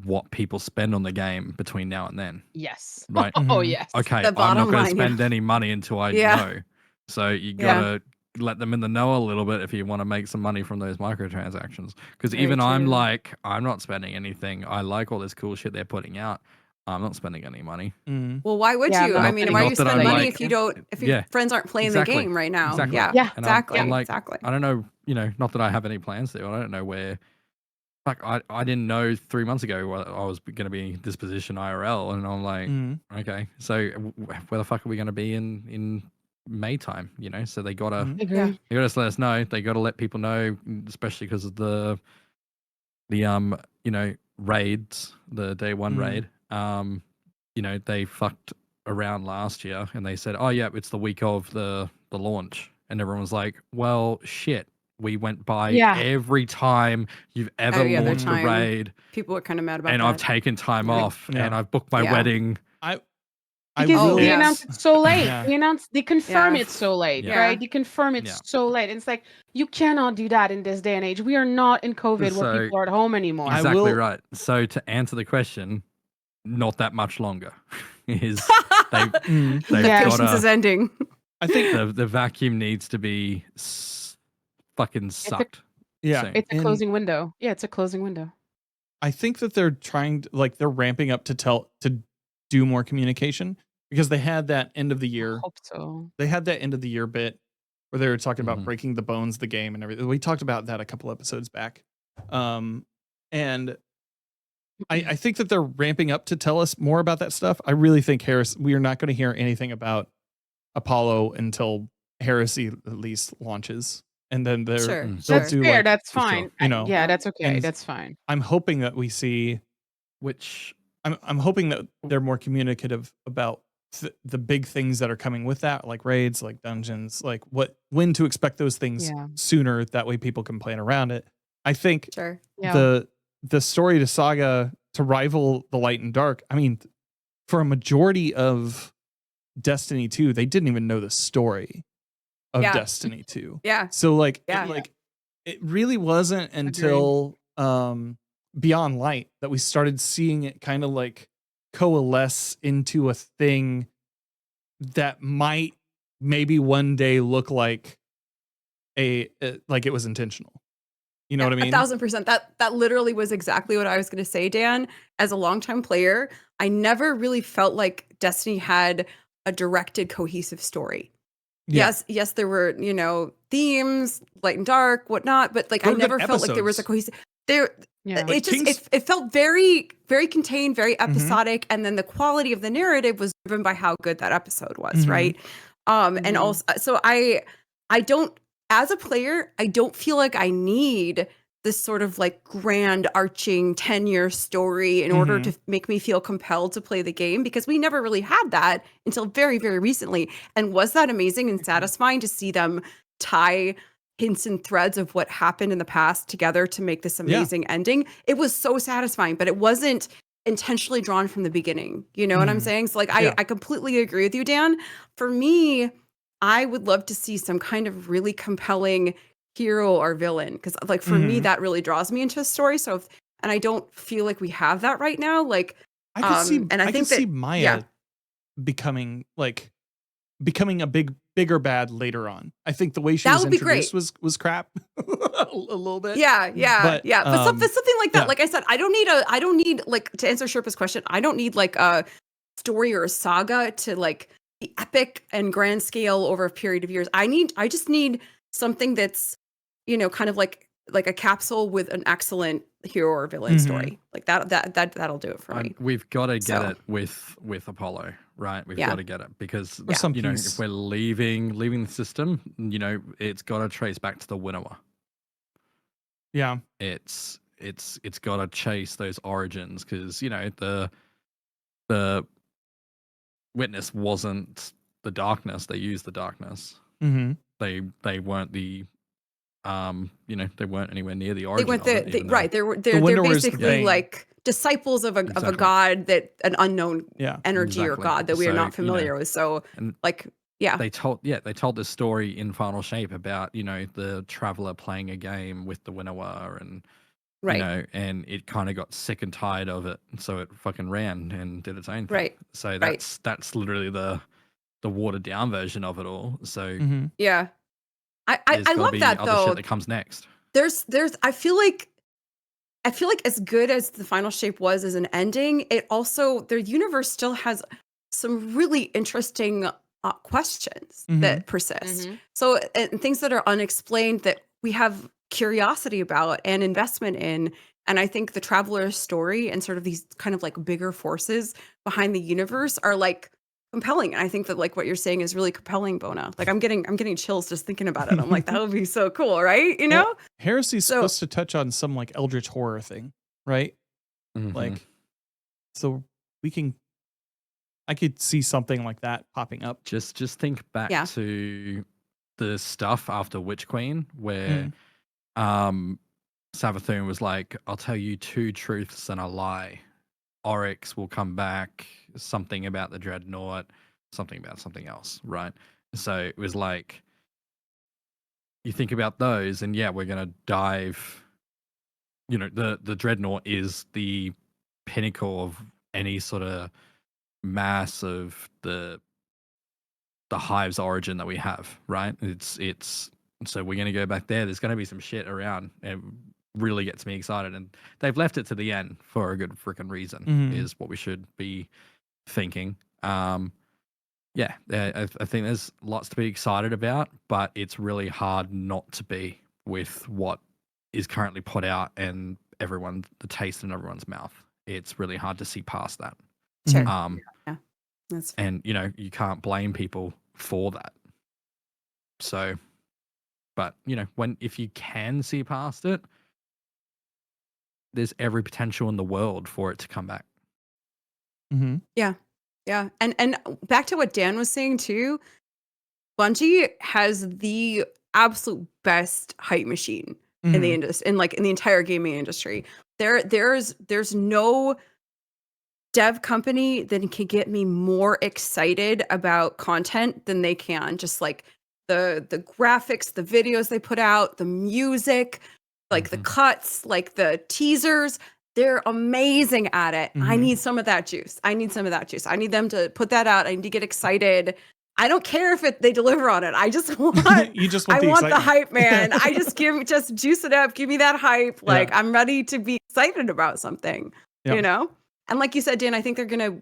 what people spend on the game between now and then. Yes. Right. Oh Mhm. yes. Okay, The I'm not bottom going to line, yeah. spend any money until I Yeah. know. So you Yeah. gotta let them in the know a little bit if you want to make some money from those microtransactions. Because Very even I'm true. like, I'm not spending anything. I like all this cool shit they're putting out. I'm not spending any money. Mhm. Well, why would Yeah, you? I'm I not mean, spending why Not you that spend I'm money like- if your Yeah, friends aren't playing exactly, the game right now? exactly. Yeah, Yeah. And exactly, I'm like, exactly. I don't know, not that I have any plans to. I don't know where. Like I didn't know 3 months ago I was going to be in this position IRL, and I'm like, Mhm. okay, so where the fuck are we going to be in May time? You know, so they gotta Mhm. Agree. Yeah. they gotta let us know. They gotta let people know, especially because of the raids, the day one Mhm. raid. They fucked around last year and they said, oh yeah, it's the week of the launch, and everyone was like, well, shit. We went by Yeah. every time you've ever Every other launched a time. raid, People are kind of mad about and that. I've taken time Yeah. off, Yeah. and I've booked my Yeah. wedding. I Because will. they yes. announced it so late. Yeah. They confirm Yeah. it so late, Yeah. right? They confirm it Yeah. so late. And it's like you cannot do that in this day and age. We are not in COVID where So- people are at home anymore. I Exactly will- right. So to answer the question, not that much longer. Is they've Mhm. the they've Yeah. patience gotta- is ending. I think. the vacuum needs to be fucking sucked. Yeah. soon. It's a and closing window. Yeah, it's a closing window. I think that they're trying to, like, they're ramping up to do more communication because they had that end of the I year. hope so. They had that end of the year bit where they were talking about Mhm. breaking the bones of the game and everything. We talked about that a couple episodes back. And I think that they're ramping up to tell us more about that stuff. I really think we are not going to hear anything about Apollo until Heresy at least launches. And then they're Sure, Mm. they'll sure. That's do fair. like, That's for sure. fine. You know. Yeah, that's okay. And- That's fine. I'm hoping that we see Which I'm hoping that they're more communicative about the big things that are coming with that, like raids, like dungeons, like when to expect those things Yeah. sooner. That way people can plan around it. I think Sure. Yeah. the story to Saga to rival the Light and Dark. I mean, for a majority of Destiny 2, they didn't even know the story of Yeah. Destiny 2. Yeah. So like, Yeah. it really wasn't until Beyond Light that we started seeing it kind of like coalesce into a thing that might maybe one day look like like it was intentional. You know what I mean? 1,000%. That literally was exactly what I was going to say, Dan. As a longtime player, I never really felt like Destiny had a directed, cohesive story. Yeah. Yes, there were, themes, light and dark, whatnot, but like There I were good never felt like there was a episodes. cohesive. There, Yeah. Like it just King's- it felt very, very contained, very episodic, and then the quality of the narrative was driven by how good that episode was, Mhm. right? And also, so I don't, as a player, I don't feel like I need this sort of like grand arching 10-year story in order to make me feel compelled to play the game, because we never really had that until very, very recently. And was that amazing and satisfying to see them tie hints and threads of what happened in the past together to make this amazing ending? It was so satisfying, but it wasn't intentionally drawn from the beginning. You know what I'm saying? So like, Yeah. I completely agree with you, Dan. For me, I would love to see some kind of really compelling hero or villain, because like for me that really draws me into a story. So and I don't feel like we have that right now. Like I could see and I think could see that Maya becoming a bigger bad later on. I think the way she That was would be introduced great. was crap a little bit. yeah, But, but something like that. yeah. Like I said, I don't need like, to answer Sherpa's question, I don't need like a story or a saga to like be epic and grand scale over a period of years. I just need something that's, kind of like a capsule with an excellent hero or villain story. Like that'll do it for me. We've got to get So- it with Apollo, right? We've Yeah. got to get it because Or some if piece. we're leaving the system, it's got to trace back to the Winnower. Yeah. It's got to chase those origins, because the Witness wasn't the darkness. They used the darkness. Mm-hmm. They weren't the they weren't anywhere near the They origin went of it, even though- right. They're Winnower is the basically thing. like disciples of a Exactly. god, that an unknown Yeah. energy or Exactly. god that we are So, not familiar with. So and like, yeah, they told this story in Final Shape about the traveler playing a game with the Winnower, and right, and it kind of got sick and tired of it, so it fucking ran and did its own thing. right. So Right. that's literally the watered down version of it all. So Mm-hmm. Yeah. I there's gotta love be that other though. shit that comes next. There's I feel like as good as the Final Shape was as an ending, it also, their universe still has some really interesting questions that persist. So and things that are unexplained that we have curiosity about and investment in. And I think the Traveler's story and sort of these kind of like bigger forces behind the universe are like compelling. And I think that like what you're saying is really compelling, Bona. Like I'm getting chills just thinking about it. I'm like, that would be so cool, right? You know? Well, Heresy's So- supposed to touch on some like eldritch horror thing, right? Mhm. Like, so I could see something like that popping up. just think back Yeah. to the stuff after Witch Queen, where Savathun was like, I'll tell you two truths and a lie. Oryx will come back, something about the Dreadnought, something about something else, right? So it was like, you think about those, and yeah, we're gonna dive. The Dreadnought is the pinnacle of any sort of mass of the Hive's origin that we have, right? It's so we're gonna go back there. There's gonna be some shit around, and really gets me excited. And they've left it to the end for a good freaking reason, is what we should be thinking. Yeah, I think there's lots to be excited about, but it's really hard not to be with what is currently put out and the taste in everyone's mouth. It's really hard to see past that. Sure. Yeah. That's fair. And you can't blame people for that. So, but if you can see past it, there's every potential in the world for it to come back. Mm-hmm. Yeah. And back to what Dan was saying too, Bungie has the absolute best hype machine in the industry, in the entire gaming industry. There's no dev company that can get me more excited about content than they can. Just like the graphics, the videos they put out, the music, like the cuts, like the teasers. They're amazing at it. I need some of that juice. I need them to put that out. I need to get excited. I don't care if they deliver on it. I just want You just want I the want the excitement. hype, man. I just juice it up, give me that hype. Like I'm ready to be excited about something, you know? And like you said, Dan, I think they're gonna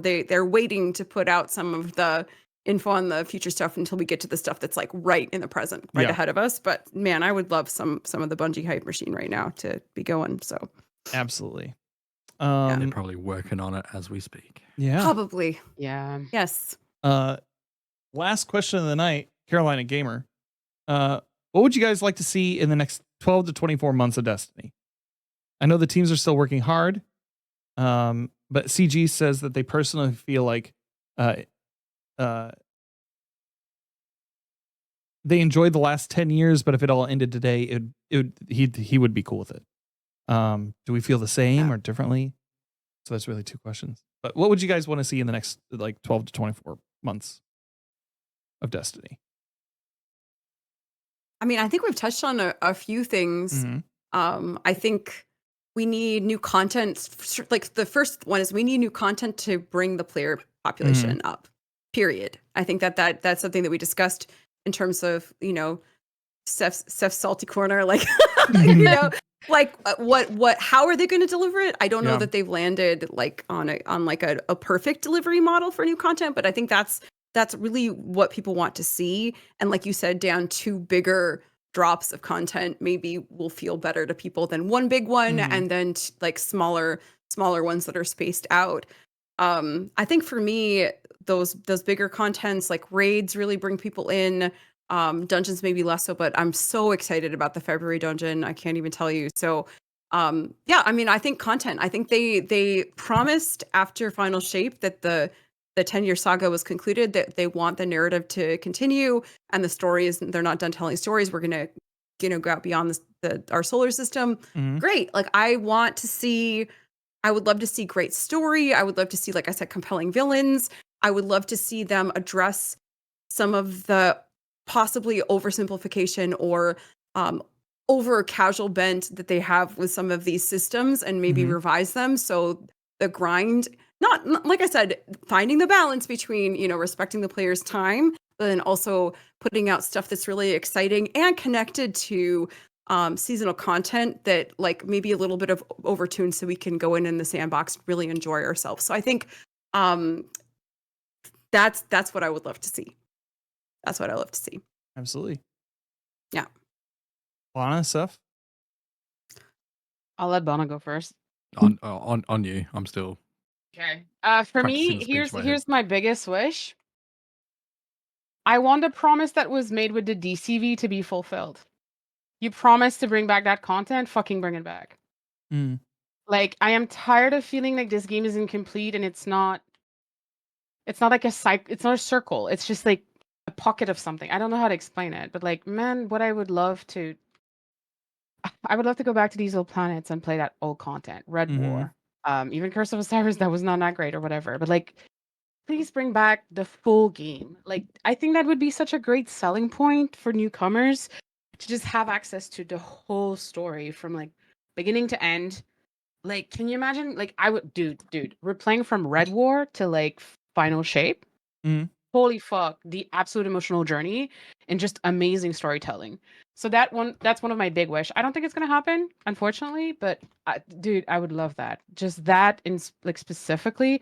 they're waiting to put out some of the info on the future stuff until we get to the stuff that's like right in the present, right ahead of us. But man, I would love some of the Bungie hype machine right now to be going. So Absolutely. They're probably working on it as we speak. Yeah. Probably. Yeah. Yes. Last question of the night, Carolina Gamer. What would you guys like to see in the next 12 to 24 months of Destiny? I know the teams are still working hard. But CG says that they personally feel like they enjoyed the last 10 years, but if it all ended today, he would be cool with it. Do we feel the same or differently? So that's really two questions. But what would you guys want to see in the next like 12 to 24 months of Destiny? I mean, I think we've touched on a few things. I think we need new content. Like the first one is we need new content to bring the player population up. Period. I think that's something that we discussed in terms of Steph's salty corner. Like what how are they going to deliver it? I don't know that they've landed like on a perfect delivery model for new content, but I think that's really what people want to see. And like you said, Dan, 2 bigger drops of content maybe will feel better to people than one big one, and then like smaller ones that are spaced out. I think for me, those bigger contents like raids really bring people in. Dungeons maybe less so, but I'm so excited about the February dungeon. I can't even tell you. So yeah, I mean, I think content. I think they promised after Final Shape that the 10-year saga was concluded, that they want the narrative to continue, and the stories, they're not done telling stories. We're gonna go out beyond our solar system. Great. Like I would love to see great story. I would love to see, like I said, compelling villains. I would love to see them address some of the possibly oversimplification or over casual bent that they have with some of these systems, and maybe revise them. So the grind, not like I said, finding the balance between, respecting the player's time, but then also putting out stuff that's really exciting and connected to seasonal content that like maybe a little bit of overtune, so we can go in the sandbox and really enjoy ourselves. So I think that's what I would love to see. That's what I love to see. Absolutely. Yeah. Lana, Seth? I'll let Bonna go first. On you. I'm still. Okay. For me, practicing the speech in my head. here's my biggest wish. I want a promise that was made with the DCV to be fulfilled. You promised to bring back that content, fucking bring it back. Like, I am tired of feeling like this game is incomplete and it's not like it's not a circle. It's just like a pocket of something. I don't know how to explain it, but like, man, I would love to go back to these old planets and play that old content. Red War. Even Curse of Osiris, that was not that great or whatever. But like, please bring back the full game. Like, I think that would be such a great selling point for newcomers to just have access to the whole story from like beginning to end. Like, can you imagine? Like, I would, dude, we're playing from Red War to like Final Shape. Holy fuck, the absolute emotional journey and just amazing storytelling. So that's one of my big wish. I don't think it's gonna happen, unfortunately, but dude, I would love that. Just that, in like specifically,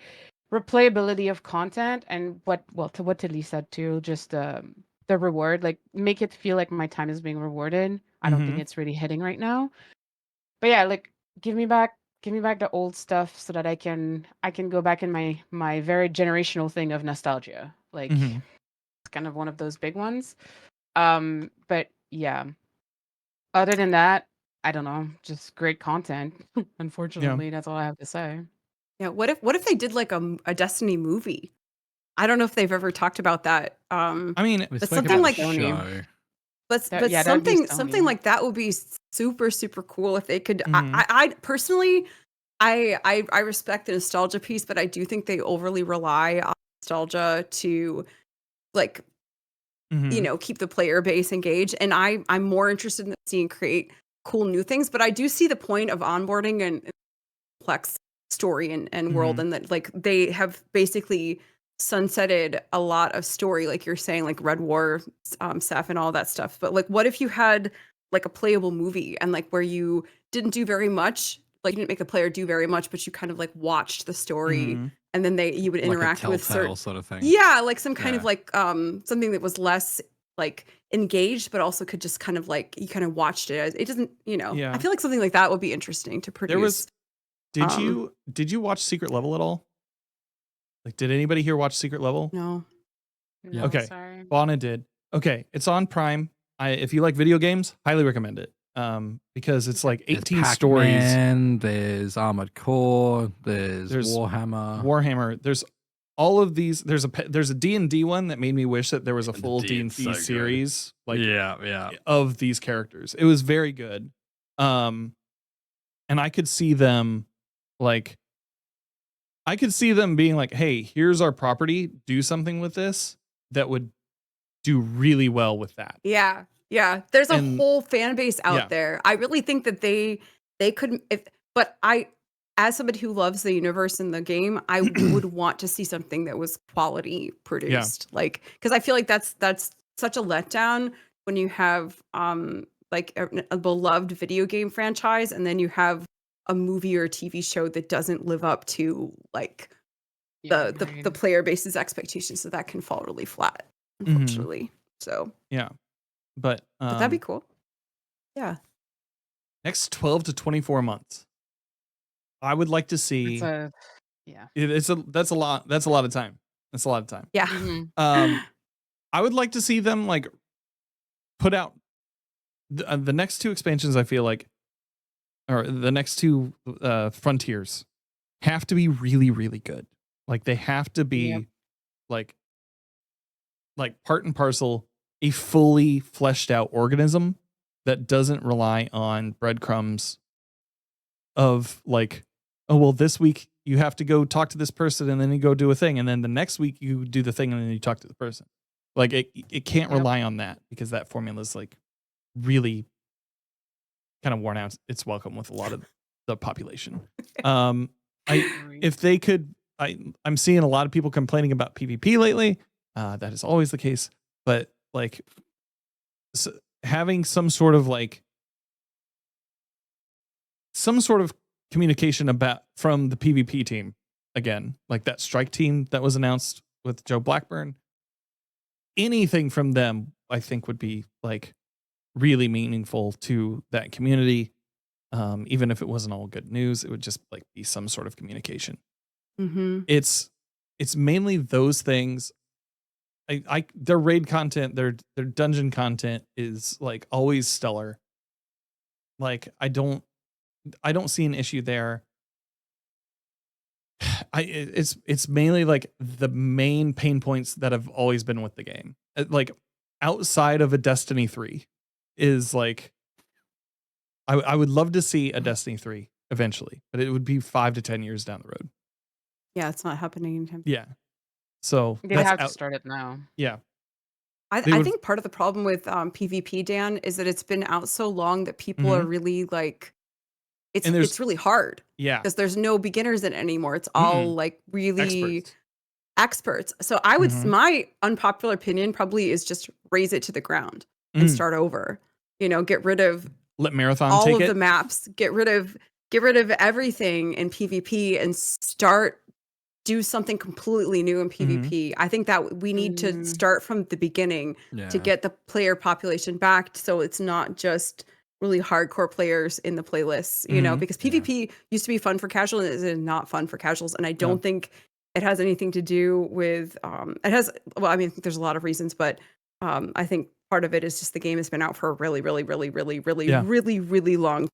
replayability of content and what Tilly said too. Just the reward, like make it feel like my time is being rewarded. I don't think it's really hitting right now. But yeah, like give me back the old stuff so that I can go back in my very generational thing of nostalgia. Like it's kind of one of those big ones. But yeah. Other than that, I don't know, just great content. Unfortunately, that's all I have to say. Yeah. What if they did like a Destiny movie? I don't know if they've ever talked about that. I mean, but something like show. But something like that would be super, super cool if they could. I personally, I respect the nostalgia piece, but I do think they overly rely on nostalgia to like keep the player base engaged. And I'm more interested in seeing create cool new things. But I do see the point of onboarding and complex story and world, and that like they have basically sunsetted a lot of story, like you're saying, like Red War stuff and all that stuff. But like, what if you had like a playable movie and like where you didn't do very much, like you didn't make the player do very much, but you kind of like watched the story Mhm. and then you would Like a interact with certain, telltale sort of thing. yeah, like some kind Yeah. of like something that was less like engaged, but also could just kind of like you kind of watched it. It doesn't, I Yeah. feel like something like that would be interesting to produce. There was. Did Um, you watch Secret Level at all? Like, did anybody here watch Secret Level? No. No, Okay. sorry. Fauna did. Okay, it's on Prime. If you like video games, highly recommend it. Because it's like There's 18 stories. Pac-Man, there's Armored Core, there's Warhammer. Warhammer. There's all of these. There's a D&D one that made me wish that there was a D&D, full it's D&D so good. series yeah. of these characters. It was very good. And I could see them being like, "Hey, here's our property. Do something with this that would do really well with that." Yeah. Yeah. There's a And- whole fan base out yeah. there. I really think that they could but as somebody who loves the universe and the game, I would want to see something that was quality produced. Like cuz I feel like that's such a letdown when you have like a beloved video game franchise and then you have a movie or a TV show that doesn't live up to like Yeah, the agreed. player base's expectations, so that can fall really flat, Mhm. unfortunately. So Yeah. But that'd be cool. Yeah. next 12 to 24 months. I would like to see Yeah. that's a lot of time. That's a lot of time. Yeah. Mhm. I would like to see them like put out the next two expansions. I feel like, or the next two frontiers, have to be really, really good. Like they have to be Yep. like part and parcel a fully fleshed out organism that doesn't rely on breadcrumbs of like, oh well, this week you have to go talk to this person and then you go do a thing, and then the next week you do the thing and then you talk to the person. Like it can't Yep. rely on that because that formula is like really kind of worn out its welcome with a lot of the population. I Agreed. if they could, I'm seeing a lot of people complaining about PvP lately. That is always the case, but like having some sort of communication about from the PvP team again, like that strike team that was announced with Joe Blackburn. Anything from them, I think, would be like really meaningful to that community. Even if it wasn't all good news, it would just like be some sort of communication. Mm-hmm. It's mainly those things. Their raid content, their dungeon content is like always stellar. Like I don't see an issue there. It's mainly like the main pain points that have always been with the game. Like outside of a Destiny 3 is like I would love to see a Destiny 3 eventually, but it would be 5 to 10 years down the road. Yeah, it's not happening anytime. Yeah. So They that's have to out, start it now. yeah. I They would- think part of the problem with PvP, Dan, is that it's been out so long that people Mhm. are really like, And there's- it's really hard Yeah. because there's no beginners in it anymore. It's all like really experts. So I would, Mhm. my unpopular opinion probably is just raise it to the ground and start over. Get rid of Let Marathon all take of it. the maps, get rid of everything in PvP and do something completely new in PvP. I think that we need to start from the beginning to get the player population back, so it's not just really hardcore players in the playlists, because PvP used to be fun for casual and it is not fun for casuals, and I don't think it has anything to do with it has, well, I mean, there's a lot of reasons, but I think part of it is just the game has been out for a really, really, really, really, really, really, really long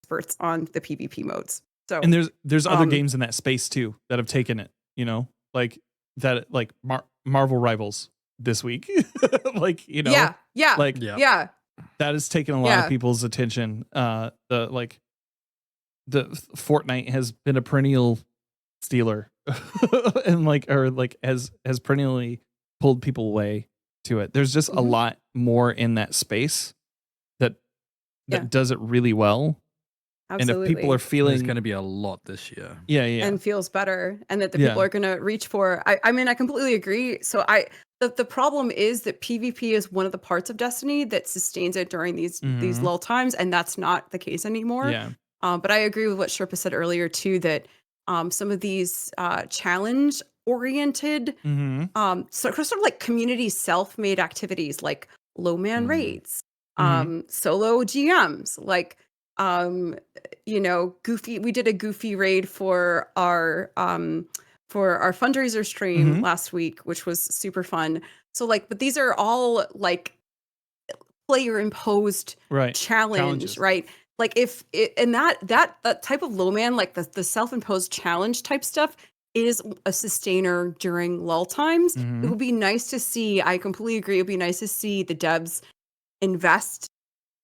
experts on the PvP modes. So And there's other games in that space too that have taken it, like that, like Marvel Rivals this week, like yeah, like yeah, that has taken a lot of people's attention. The Fortnite has been a perennial stealer, and has perennially pulled people away to it. There's just a lot more in that space that does it really well. And if people Absolutely. are feeling, There's going to be a lot this year. yeah, yeah, and feels better, and that the people Yeah. are going to reach for. I mean, I completely agree. So the problem is that PvP is one of the parts of Destiny that sustains it during these Mhm. lull times, and that's not the case anymore. yeah, But I agree with what Sherpa said earlier too, that some of these challenge oriented, mm-hmm. sort of like community self-made activities like low man Mm. raids, Mhm. solo GMs, like goofy. We did a goofy raid for our fundraiser stream Mhm. last week, which was super fun. So like, but these are all like player imposed Right. challenge, Challenges. right? Like if it, and that type of low man, like the self-imposed challenge type stuff is a sustainer during lull times. It Mhm. would be nice to see, I completely agree, it would be nice to see the devs invest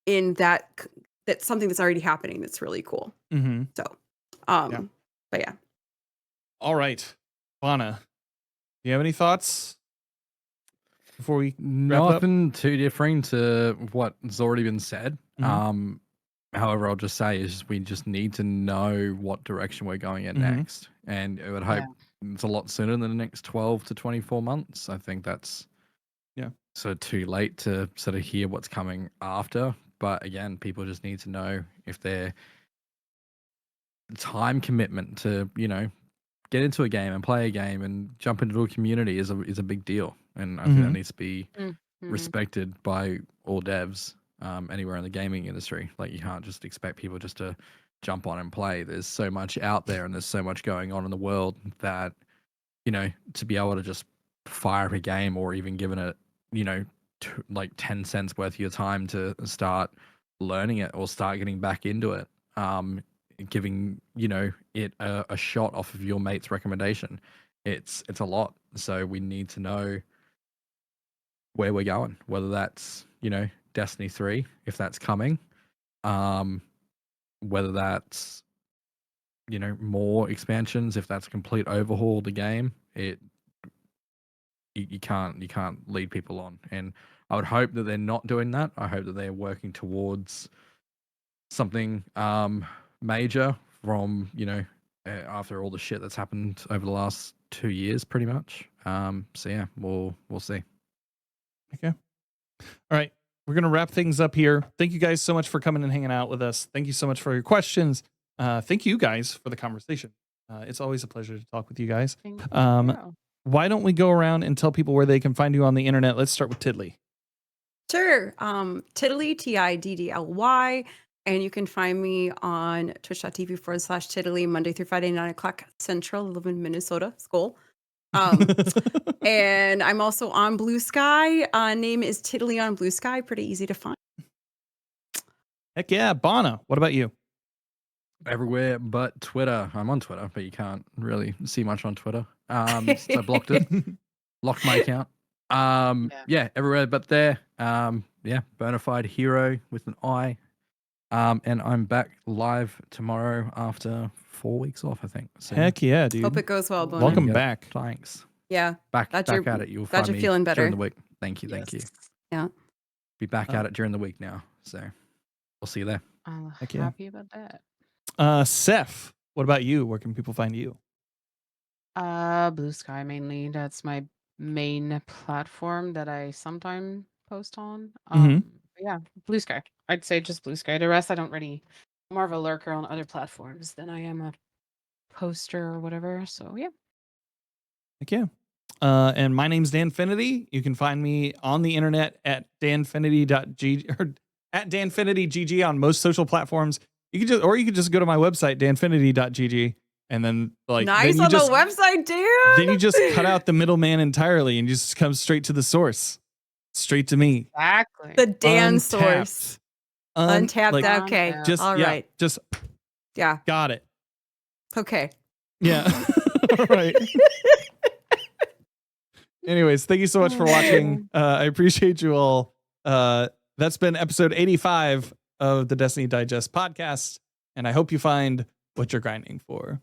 in that's something that's already happening that's really cool. Mm-hmm. So Yeah. but yeah. All right, Vana, do you have any thoughts before we wrap it up? Nothing too different to what's already been said. Mhm. However, I'll just say is we just need to know what direction we're going in Mhm. next, and I would hope it's a lot sooner than the next 12 to 24 months. I think that's sort of too late to sort of hear what's coming after. But again, people just need to know if their time commitment to get into a game and play a game and jump into a community is a big deal, and I think that Mhm. needs to be Mhm. respected by all devs anywhere in the gaming industry. Like you can't just expect people just to jump on and play. There's so much out there and there's so much going on in the world that to be able to just fire up a game or even giving it like 10 cents worth of your time to start learning it or start getting back into it, giving it a shot off of your mate's recommendation, it's a lot. So we need to know where we're going, whether that's Destiny 3 if that's coming, whether that's more expansions, if that's a complete overhaul of the game. You can't lead people on, and I would hope that they're not doing that. I hope that they're working towards something major from after all the shit that's happened over the last 2 years pretty much. So yeah, we'll see. Okay. All right. We're going to wrap things up here. Thank you guys so much for coming and hanging out with us. Thank you so much for your questions. Thank you guys for the conversation. It's always a pleasure to talk with you guys. Thank Um, you. Why don't we go around and tell people where they can find you on the internet? Let's start with Tiddly. Sure. Tiddly, Tiddly. And you can find me on twitch.tv/Tiddly Monday through Friday, 9:00 Central. I live in Minnesota. School. And I'm also on Blue Sky. Name is Tiddly on Blue Sky. Pretty easy to find. Heck yeah. Bana, what about you? Everywhere but Twitter. I'm on Twitter, but you can't really see much on Twitter. Since I blocked it. Locked my account. Yeah, everywhere but there. Yeah, Bonafide Hero with an I. And I'm back live tomorrow after 4 weeks off, I think. So Heck yeah, dude. Hope it goes well, Bono. Welcome yeah, back. Thanks. Yeah. Back Glad at you're- it. You'll glad find you're me feeling better. during the week. Thank you. Yeah. Be back at it during the week now. So we'll see you there. I'm Heck yeah. happy about that. Seth, what about you? Where can people find you? Blue Sky mainly. That's my main platform that I sometimes post on. Mhm. Yeah, Blue Sky. I'd say just Blue Sky. The rest I don't really. I'm more of a lurker on other platforms than I am a poster or whatever. So yeah. Heck yeah. And my name's Danfinity. You can find me on the internet at danfinity.gg or at danfinitygg on most social platforms. You can just go to my website, danfinity.gg, and then Nice on the website, dude. Then you just cut out the middleman entirely and you just come straight to the source. Straight to me. Exactly. The Dan Untapped. source. Untapped. Okay. Untapped. Just All yeah, right. just Yeah. got it. Okay. Yeah. All right. Anyways, thank you so much for watching. I appreciate you all. That's been episode 85 of the Destiny Digest podcast, and I hope you find what you're grinding for.